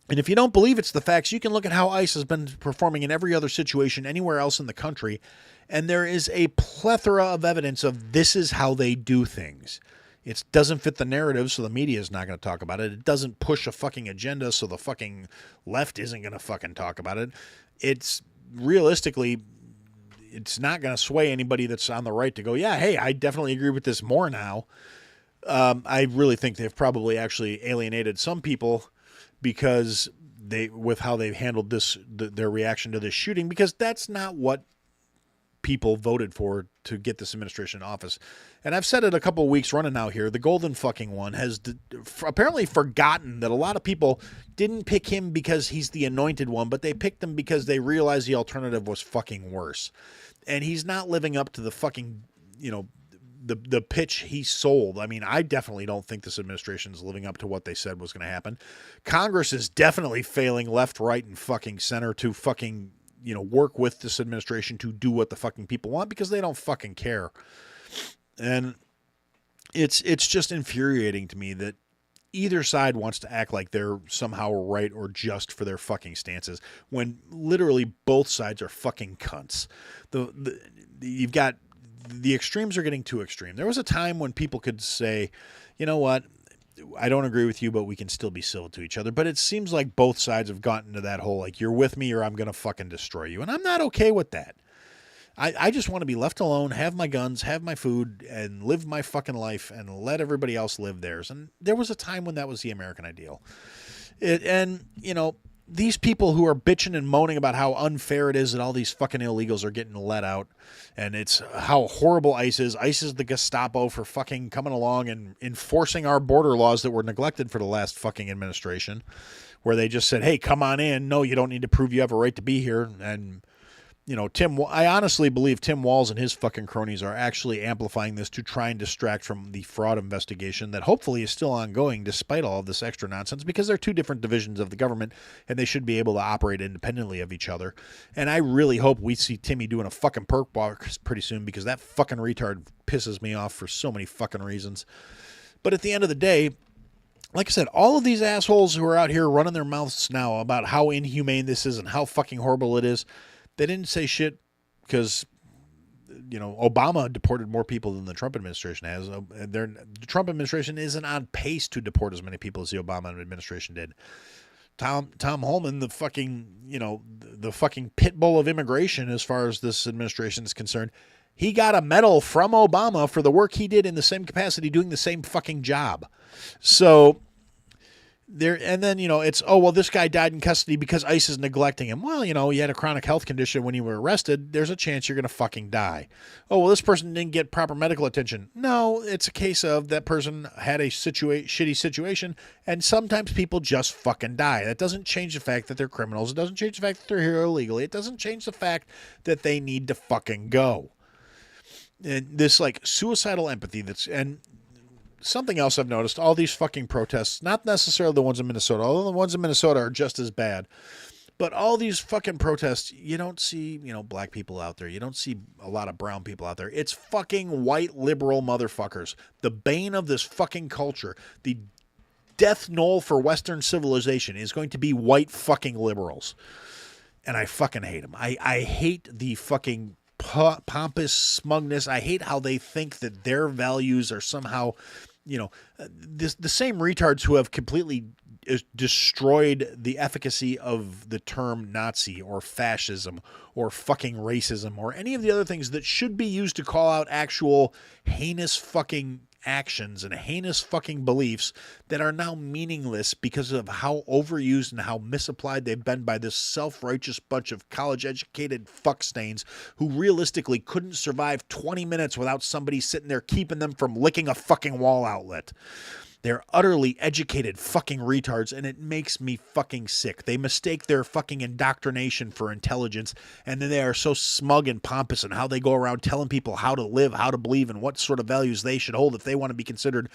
And if you don't believe it's the facts, you can look at how ICE has been performing in every other situation anywhere else in the country, and there is a plethora of evidence of this is how they do things. It doesn't fit the narrative, so the media is not going to talk about it. It doesn't push a fucking agenda, so the fucking left isn't going to fucking talk about it. It's realistically, it's not going to sway anybody that's on the right to go, yeah, hey, I definitely agree with this more now. I really think they've probably actually alienated some people because with how they've handled their reaction to this shooting, because that's not what people voted for to get this administration in office. And I've said it a couple of weeks running now here. The golden fucking one has apparently forgotten that a lot of people didn't pick him because he's the anointed one, but they picked him because they realized the alternative was fucking worse. And he's not living up to the fucking, the pitch he sold. I mean, I definitely don't think this administration is living up to what they said was going to happen. Congress is definitely failing left, right, and fucking center to fucking, work with this administration to do what the fucking people want, because they don't fucking care. And it's just infuriating to me that either side wants to act like they're somehow right or just for their fucking stances, when literally both sides are fucking cunts. You've got the extremes are getting too extreme. There was a time when people could say, you know what, I don't agree with you, but we can still be civil to each other. But it seems like both sides have gotten to that whole, like, you're with me or I'm going to fucking destroy you. And I'm not okay with that. I just want to be left alone, have my guns, have my food, and live my fucking life and let everybody else live theirs. And there was a time when that was the American ideal. These people who are bitching and moaning about how unfair it is that all these fucking illegals are getting let out, and it's how horrible ICE is. ICE is the Gestapo for fucking coming along and enforcing our border laws that were neglected for the last fucking administration, where they just said, hey, come on in. No, you don't need to prove you have a right to be here. And I honestly believe Tim Walz and his fucking cronies are actually amplifying this to try and distract from the fraud investigation that hopefully is still ongoing despite all of this extra nonsense, because they're two different divisions of the government and they should be able to operate independently of each other. And I really hope we see Timmy doing a fucking perk walk pretty soon, because that fucking retard pisses me off for so many fucking reasons. But at the end of the day, like I said, all of these assholes who are out here running their mouths now about how inhumane this is and how fucking horrible it is, they didn't say shit because, Obama deported more people than the Trump administration has. The Trump administration isn't on pace to deport as many people as the Obama administration did. Tom Homan, the fucking, the fucking pit bull of immigration as far as this administration is concerned, he got a medal from Obama for the work he did in the same capacity doing the same fucking job. So it's, oh, well, this guy died in custody because ICE is neglecting him. Well, he had a chronic health condition when you were arrested. There's a chance you're going to fucking die. Oh, well, this person didn't get proper medical attention. No, it's a case of that person had a shitty situation, and sometimes people just fucking die. That doesn't change the fact that they're criminals. It doesn't change the fact that they're here illegally. It doesn't change the fact that they need to fucking go. And this, suicidal empathy and something else I've noticed, all these fucking protests, not necessarily the ones in Minnesota, although the ones in Minnesota are just as bad, but all these fucking protests, you don't see, black people out there. You don't see a lot of brown people out there. It's fucking white liberal motherfuckers. The bane of this fucking culture, the death knell for Western civilization is going to be white fucking liberals. And I fucking hate them. I hate the fucking pompous smugness. I hate how they think that their values are somehow, the same retards who have completely destroyed the efficacy of the term Nazi or fascism or fucking racism or any of the other things that should be used to call out actual heinous fucking actions and heinous fucking beliefs that are now meaningless because of how overused and how misapplied they've been by this self-righteous bunch of college-educated fuckstains who realistically couldn't survive 20 minutes without somebody sitting there keeping them from licking a fucking wall outlet. They're utterly educated fucking retards, and it makes me fucking sick. They mistake their fucking indoctrination for intelligence, and then they are so smug and pompous in how they go around telling people how to live, how to believe, and what sort of values they should hold if they want to be considered,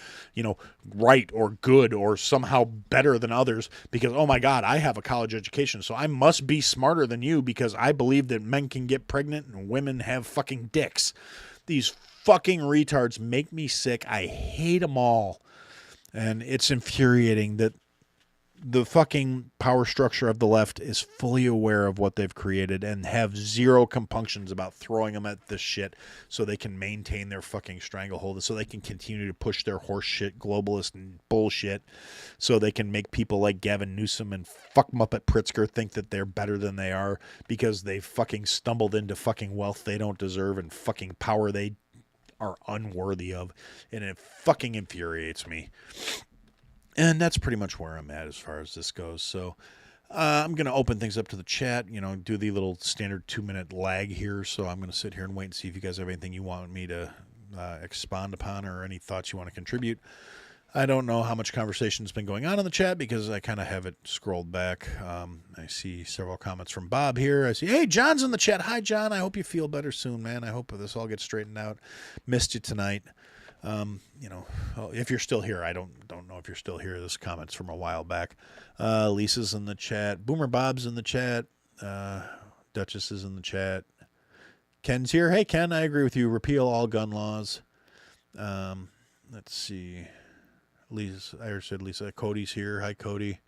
right or good or somehow better than others because, oh my God, I have a college education, so I must be smarter than you because I believe that men can get pregnant and women have fucking dicks. These fucking retards make me sick. I hate them all. And it's infuriating that the fucking power structure of the left is fully aware of what they've created and have zero compunctions about throwing them at this shit so they can maintain their fucking stranglehold, so they can continue to push their horse shit, globalist and bullshit, so they can make people like Gavin Newsom and fuck Muppet Pritzker think that they're better than they are because they fucking stumbled into fucking wealth they don't deserve and fucking power they are unworthy of, and it fucking infuriates me. And that's pretty much where I'm at as far as this goes. So I'm going to open things up to the chat, do the little standard 2-minute lag here. So I'm going to sit here and wait and see if you guys have anything you want me to expound upon or any thoughts you want to contribute. I don't know how much conversation's been going on in the chat because I kind of have it scrolled back. I see several comments from Bob here. I see, hey, John's in the chat. Hi, John. I hope you feel better soon, man. I hope this all gets straightened out. Missed you tonight. If you're still here, I don't know if you're still here. This comment's from a while back. Lisa's in the chat. Boomer Bob's in the chat. Duchess is in the chat. Ken's here. Hey, Ken, I agree with you. Repeal all gun laws. Let's see. I said Lisa. Cody's here. Hi, Cody.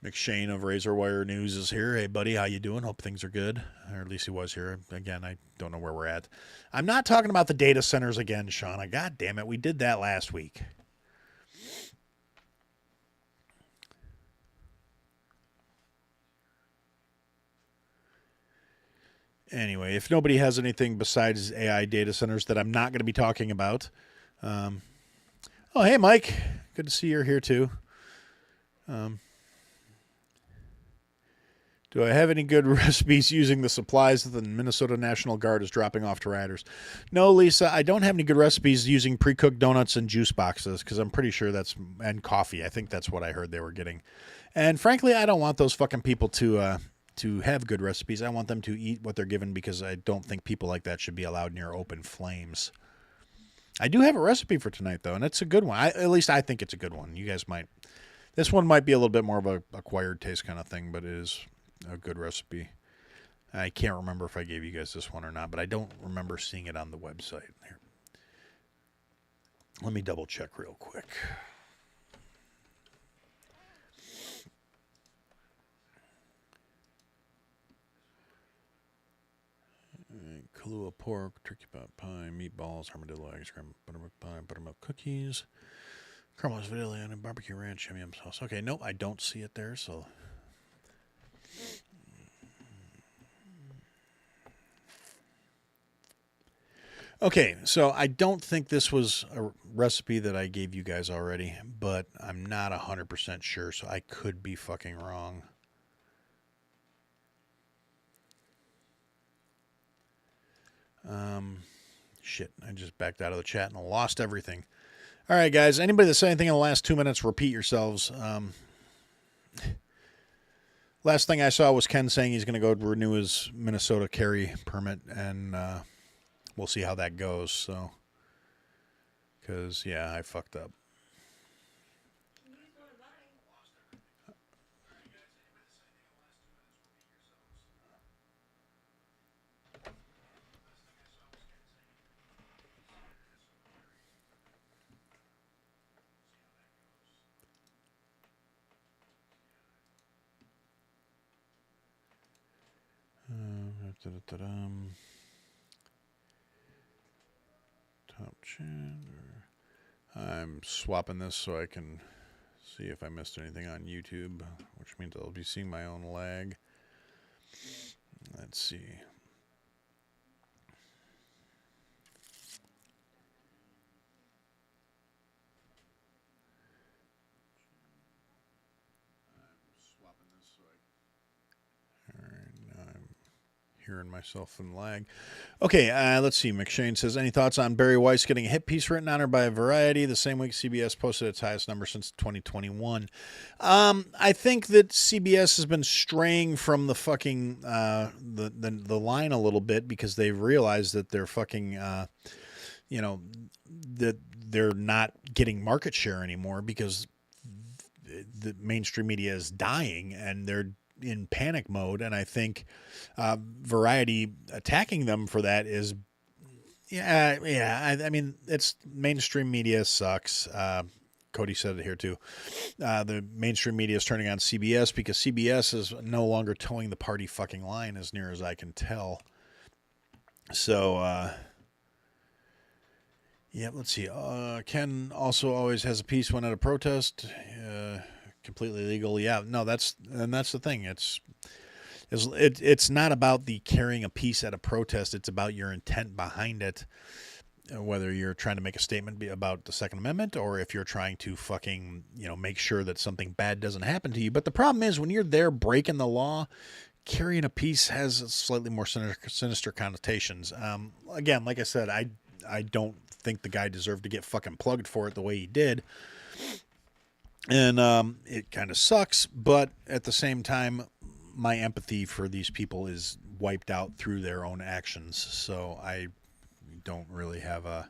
McShane of Razor Wire News is here. Hey, buddy, how you doing? Hope things are good. Or at least he was here. Again, I don't know where we're at. I'm not talking about the data centers again, Shauna. God damn it. We did that last week. Anyway, if nobody has anything besides AI data centers that I'm not going to be talking about, oh, hey, Mike. Good to see you're here, too. Do I have any good recipes using the supplies that the Minnesota National Guard is dropping off to riders? No, Lisa, I don't have any good recipes using pre-cooked donuts and juice boxes because I'm pretty sure and coffee. I think that's what I heard they were getting. And frankly, I don't want those fucking people to have good recipes. I want them to eat what they're given because I don't think people like that should be allowed near open flames. I do have a recipe for tonight, though, and it's a good one. At least I think it's a good one. You guys might. This one might be a little bit more of a acquired taste kind of thing, but it is a good recipe. I can't remember if I gave you guys this one or not, but I don't remember seeing it on the website. Here. Let me double check real quick. Kahlua pork, turkey pot pie, meatballs, armadillo eggs, buttermilk pie, buttermilk cookies, caramelized vanilla and barbecue ranch, yum sauce. Okay, nope, I don't see it there, so. Okay, so I don't think this was a recipe that I gave you guys already, but I'm not 100% sure, so I could be fucking wrong. Shit, I just backed out of the chat and lost everything. All right, guys, anybody that said anything in the last 2 minutes, repeat yourselves. Last thing I saw was Ken saying he's going to go renew his Minnesota carry permit, and we'll see how that goes. So, because, yeah, I fucked up. Top chat. I'm swapping this so I can see if I missed anything on YouTube, which means I'll be seeing my own lag. Let's see. hearing myself in lag. Okay, let's see. McShane says, any thoughts on Barry Weiss getting a hit piece written on her by Variety the same week CBS posted its highest number since 2021? I think that CBS has been straying from the fucking the line a little bit because they've realized that they're fucking that they're not getting market share anymore because the mainstream media is dying and they're in panic mode. And I think Variety attacking them for that is, I mean, it's mainstream media sucks. Cody said it here too. The mainstream media is turning on CBS because CBS is no longer towing the party fucking line as near as I can tell. So, yeah, let's see. Ken also always has a piece when at a protest. Completely legal. Yeah, no, that's the thing. It's not about the carrying a piece at a protest. It's about your intent behind it. Whether you're trying to make a statement about the Second Amendment or if you're trying to fucking, make sure that something bad doesn't happen to you. But the problem is when you're there breaking the law, carrying a piece has slightly more sinister connotations. Again, like I said, I don't think the guy deserved to get fucking plugged for it the way he did. And it kind of sucks, but at the same time, my empathy for these people is wiped out through their own actions. So I don't really have a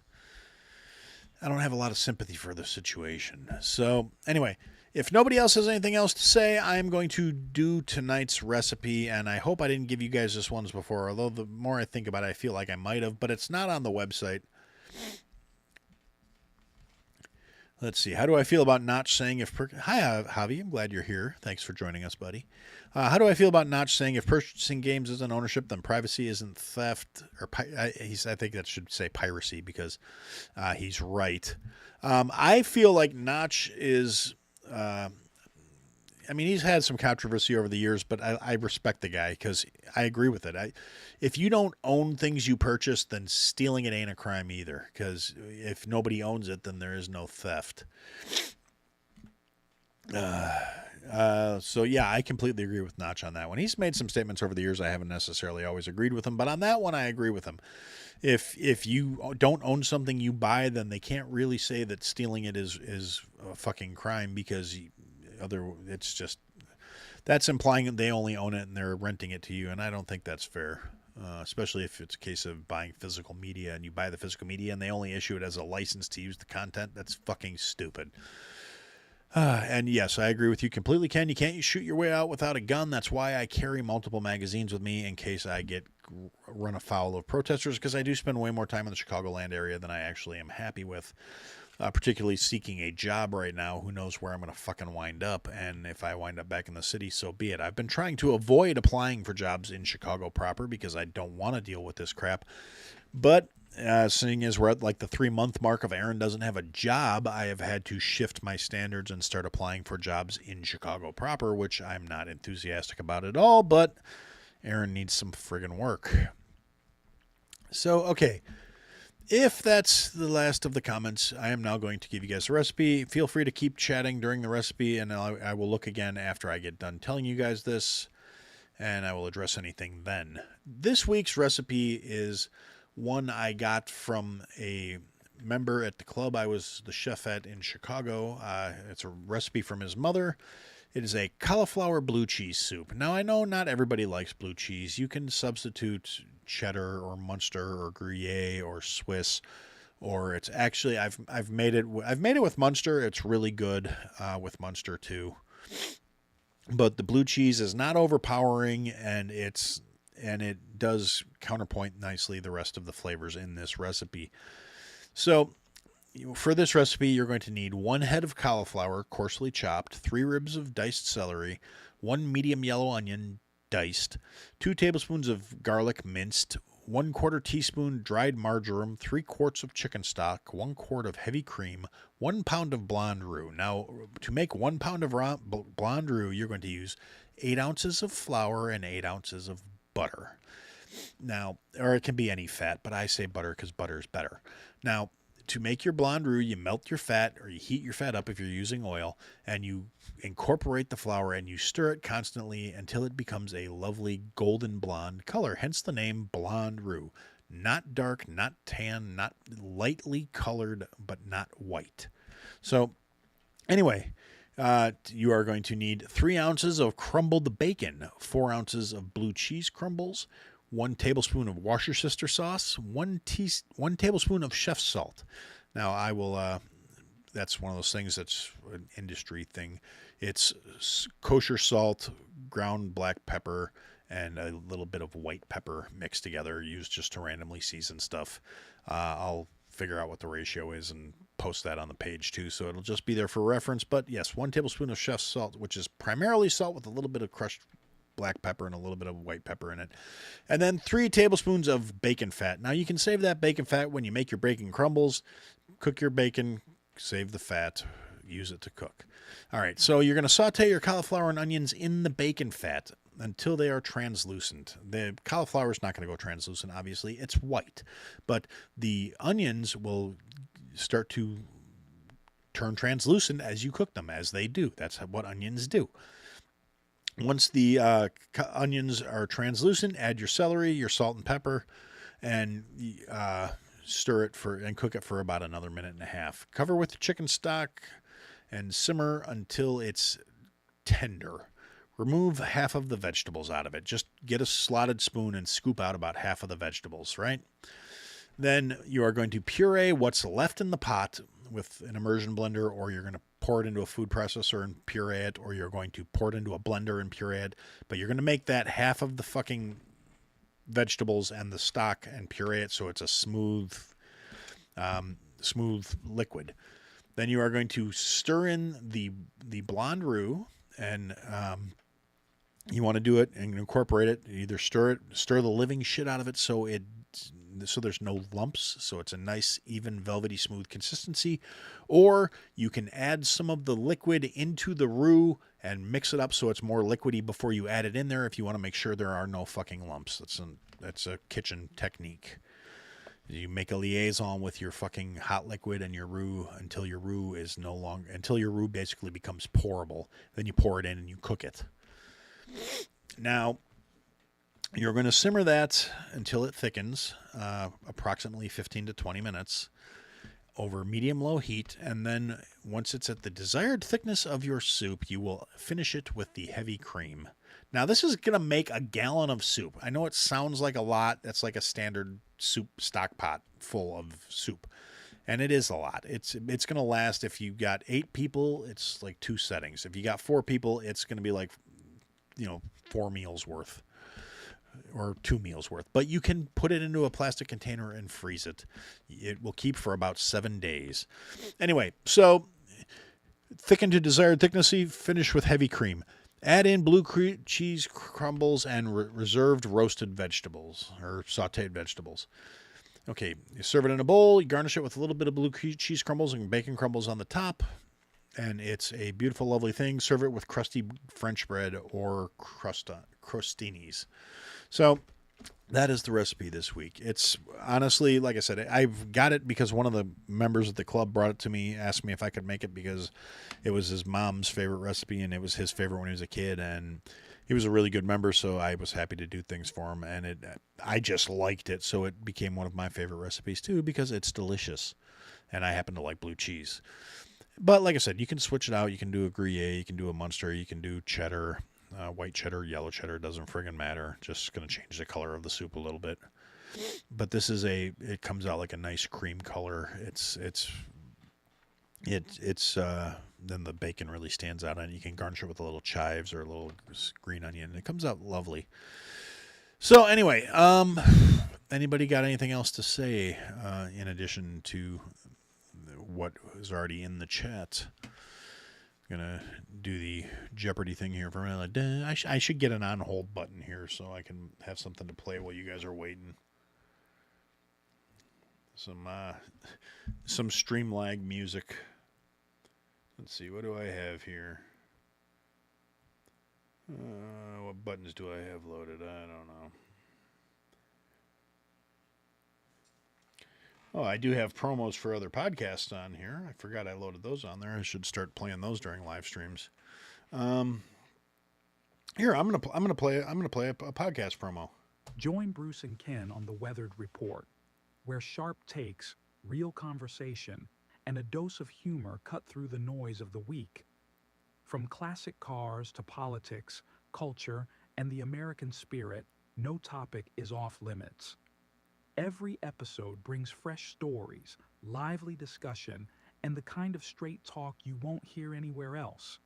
lot of sympathy for the situation. So anyway, if nobody else has anything else to say, I'm going to do tonight's recipe, and I hope I didn't give you guys this ones before, although the more I think about it, I feel like I might have, but it's not on the website. Let's see. How do I feel about Notch saying if... Hi, Javi. I'm glad you're here. Thanks for joining us, buddy. How do I feel about Notch saying if purchasing games isn't ownership, then privacy isn't theft? Or I think that should say piracy because he's right. I feel like Notch is... he's had some controversy over the years, but I respect the guy because I agree with it. If you don't own things you purchase, then stealing it ain't a crime either. Because if nobody owns it, then there is no theft. So yeah, I completely agree with Notch on that one. He's made some statements over the years. I haven't necessarily always agreed with him, but on that one, I agree with him. If you don't own something you buy, then they can't really say that stealing it is a fucking crime because it's just that's implying that they only own it and they're renting it to you, and I don't think that's fair. Especially if it's a case of buying physical media and you buy the physical media and they only issue it as a license to use the content. That's fucking stupid. And yes, I agree with you completely, Ken. You can't shoot your way out without a gun. That's why I carry multiple magazines with me in case I get run afoul of protesters, because I do spend way more time in the Chicagoland area than I actually am happy with. Particularly seeking a job right now. Who knows where I'm going to fucking wind up, and if I wind up back in the city, so be it. I've been trying to avoid applying for jobs in Chicago proper because I don't want to deal with this crap. But seeing as we're at like the 3-month mark of Aaron doesn't have a job, I have had to shift my standards and start applying for jobs in Chicago proper, which I'm not enthusiastic about at all, but Aaron needs some friggin' work. So, okay. If that's the last of the comments, I am now going to give you guys a recipe. Feel free to keep chatting during the recipe, and I will look again after I get done telling you guys this, and I will address anything then. This week's recipe is one I got from a member at the club I was the chef at in Chicago. It's a recipe from his mother. It is a cauliflower blue cheese soup. Now, I know not everybody likes blue cheese. You can substitute cheddar or Munster or Gruyere or Swiss, or it's actually I've made it with Munster. It's really good with Munster too. But the blue cheese is not overpowering, and it does counterpoint nicely the rest of the flavors in this recipe. So for this recipe, you're going to need 1 head of cauliflower, coarsely chopped, 3 ribs of diced celery, 1 medium yellow onion, diced, 2 tablespoons of garlic minced, 1/4 teaspoon dried marjoram, 3 quarts of chicken stock, 1 quart of heavy cream, 1 pound of blonde roux. Now, to make 1 pound of blonde roux, you're going to use 8 ounces of flour and 8 ounces of butter. Now, or it can be any fat, but I say butter because butter is better. Now, to make your blonde roux, you melt your fat or you heat your fat up if you're using oil, and you incorporate the flour and you stir it constantly until it becomes a lovely golden blonde color, hence the name blonde roux. Not dark, not tan, not lightly colored, but not white. So anyway, you are going to need 3 ounces of crumbled bacon, 4 ounces of blue cheese crumbles, 1 tablespoon of Worcestershire sauce, 1 tablespoon of chef's salt. Now, I will, that's one of those things that's an industry thing. It's kosher salt, ground black pepper, and a little bit of white pepper mixed together, used just to randomly season stuff. I'll figure out what the ratio is and post that on the page too, so it'll just be there for reference. But yes, 1 tablespoon of chef's salt, which is primarily salt with a little bit of crushed black pepper and a little bit of white pepper in it. And then 3 tablespoons of bacon fat. Now you can save that bacon fat when you make your bacon crumbles. Cook your bacon, save the fat, use it to cook. All right, so you're going to saute your cauliflower and onions in the bacon fat until they are translucent. The cauliflower is not going to go translucent, obviously. It's white. But the onions will start to turn translucent as you cook them, as they do. That's what onions do. Once the onions are translucent, add your celery, your salt and pepper, and stir it and cook it for about another minute and a half. Cover with the chicken stock and simmer until it's tender. Remove half of the vegetables out of it. Just get a slotted spoon and scoop out about half of the vegetables, right? Then you are going to puree what's left in the pot with an immersion blender, or you're going to pour it into a food processor and puree it, or you're going to pour it into a blender and puree it. But you're going to make that half of the fucking vegetables and the stock and puree it so it's a smooth liquid. Then you are going to stir in the blonde roux, and you want to do it and incorporate it. Either stir the living shit out of it so there's no lumps, so it's a nice, even, velvety, smooth consistency. Or you can add some of the liquid into the roux and mix it up so it's more liquidy before you add it in there if you want to make sure there are no fucking lumps. That's a kitchen technique. You make a liaison with your fucking hot liquid and your roux until your roux basically becomes pourable. Then you pour it in and you cook it. Now, you're going to simmer that until it thickens, approximately 15 to 20 minutes, over medium-low heat. And then once it's at the desired thickness of your soup, you will finish it with the heavy cream. Now, this is going to make a gallon of soup. I know it sounds like a lot. That's like a standard soup stock pot full of soup. And it is a lot. It's going to last, if you've got 8 people, it's like 2 settings. If you got 4 people, it's going to be like, 4 meals worth. Or 2 meals worth. But you can put it into a plastic container and freeze it. It will keep for about 7 days. Anyway, so thicken to desired thickness, finish with heavy cream. Add in blue cheese crumbles and reserved roasted vegetables or sauteed vegetables. Okay, you serve it in a bowl. You garnish it with a little bit of blue cheese crumbles and bacon crumbles on the top. And it's a beautiful, lovely thing. Serve it with crusty French bread or crostinis. So that is the recipe this week. It's honestly, like I said, I've got it because one of the members of the club brought it to me, asked me if I could make it because it was his mom's favorite recipe and it was his favorite when he was a kid. And he was a really good member, so I was happy to do things for him. And I just liked it, so it became one of my favorite recipes too because it's delicious. And I happen to like blue cheese. But like I said, you can switch it out. You can do a Gruyere, you can do a Munster, you can do cheddar, white cheddar, yellow cheddar, doesn't friggin' matter. Just going to change the color of the soup a little bit. But this is it comes out like a nice cream color. Then the bacon really stands out, and you can garnish it with a little chives or a little green onion. It comes out lovely. So anyway, anybody got anything else to say in addition to what is already in the chat? I'm gonna do the Jeopardy thing here for a minute. I should get an on hold button here so I can have something to play while you guys are waiting. Some stream lag music. Let's see, what do I have here? What buttons do I have loaded? I don't know. Oh, I do have promos for other podcasts on here. I forgot I loaded those on there. I should start playing those during live streams. Here, I'm gonna play a podcast promo. Join Bruce and Ken on the Weathered Report, where sharp takes, real conversation, and a dose of humor cut through the noise of the week. From classic cars to politics, culture, and the American spirit, no topic is off limits. Every episode brings fresh stories, lively discussion, and the kind of straight talk you won't hear anywhere else.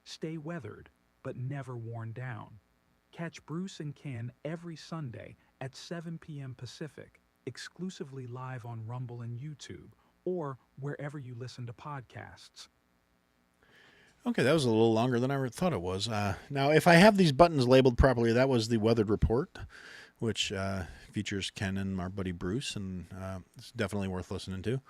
Stay weathered, but never worn down. Catch Bruce and Ken every Sunday at 7 p.m. Pacific, exclusively live on Rumble and YouTube, or wherever you listen to podcasts. Okay, that was a little longer than I thought it was. Now, if I have these buttons labeled properly, that was the Weathered Report, which features Ken and our buddy Bruce, and it's definitely worth listening to.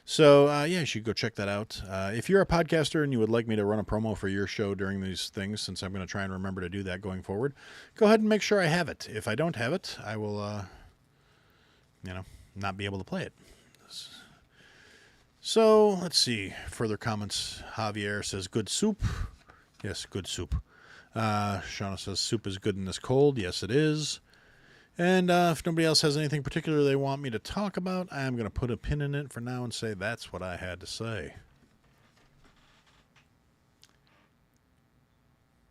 So, yeah, you should go check that out. If you're a podcaster and you would like me to run a promo for your show during these things, since I'm going to try and remember to do that going forward, go ahead and make sure I have it. If I don't have it, I will, not be able to play it. So, let's see. Further comments. Javier says, good soup. Yes, good soup. Shauna says, soup is good in this cold. Yes, it is. And if nobody else has anything particular they want me to talk about, I'm going to put a pin in it for now and say that's what I had to say.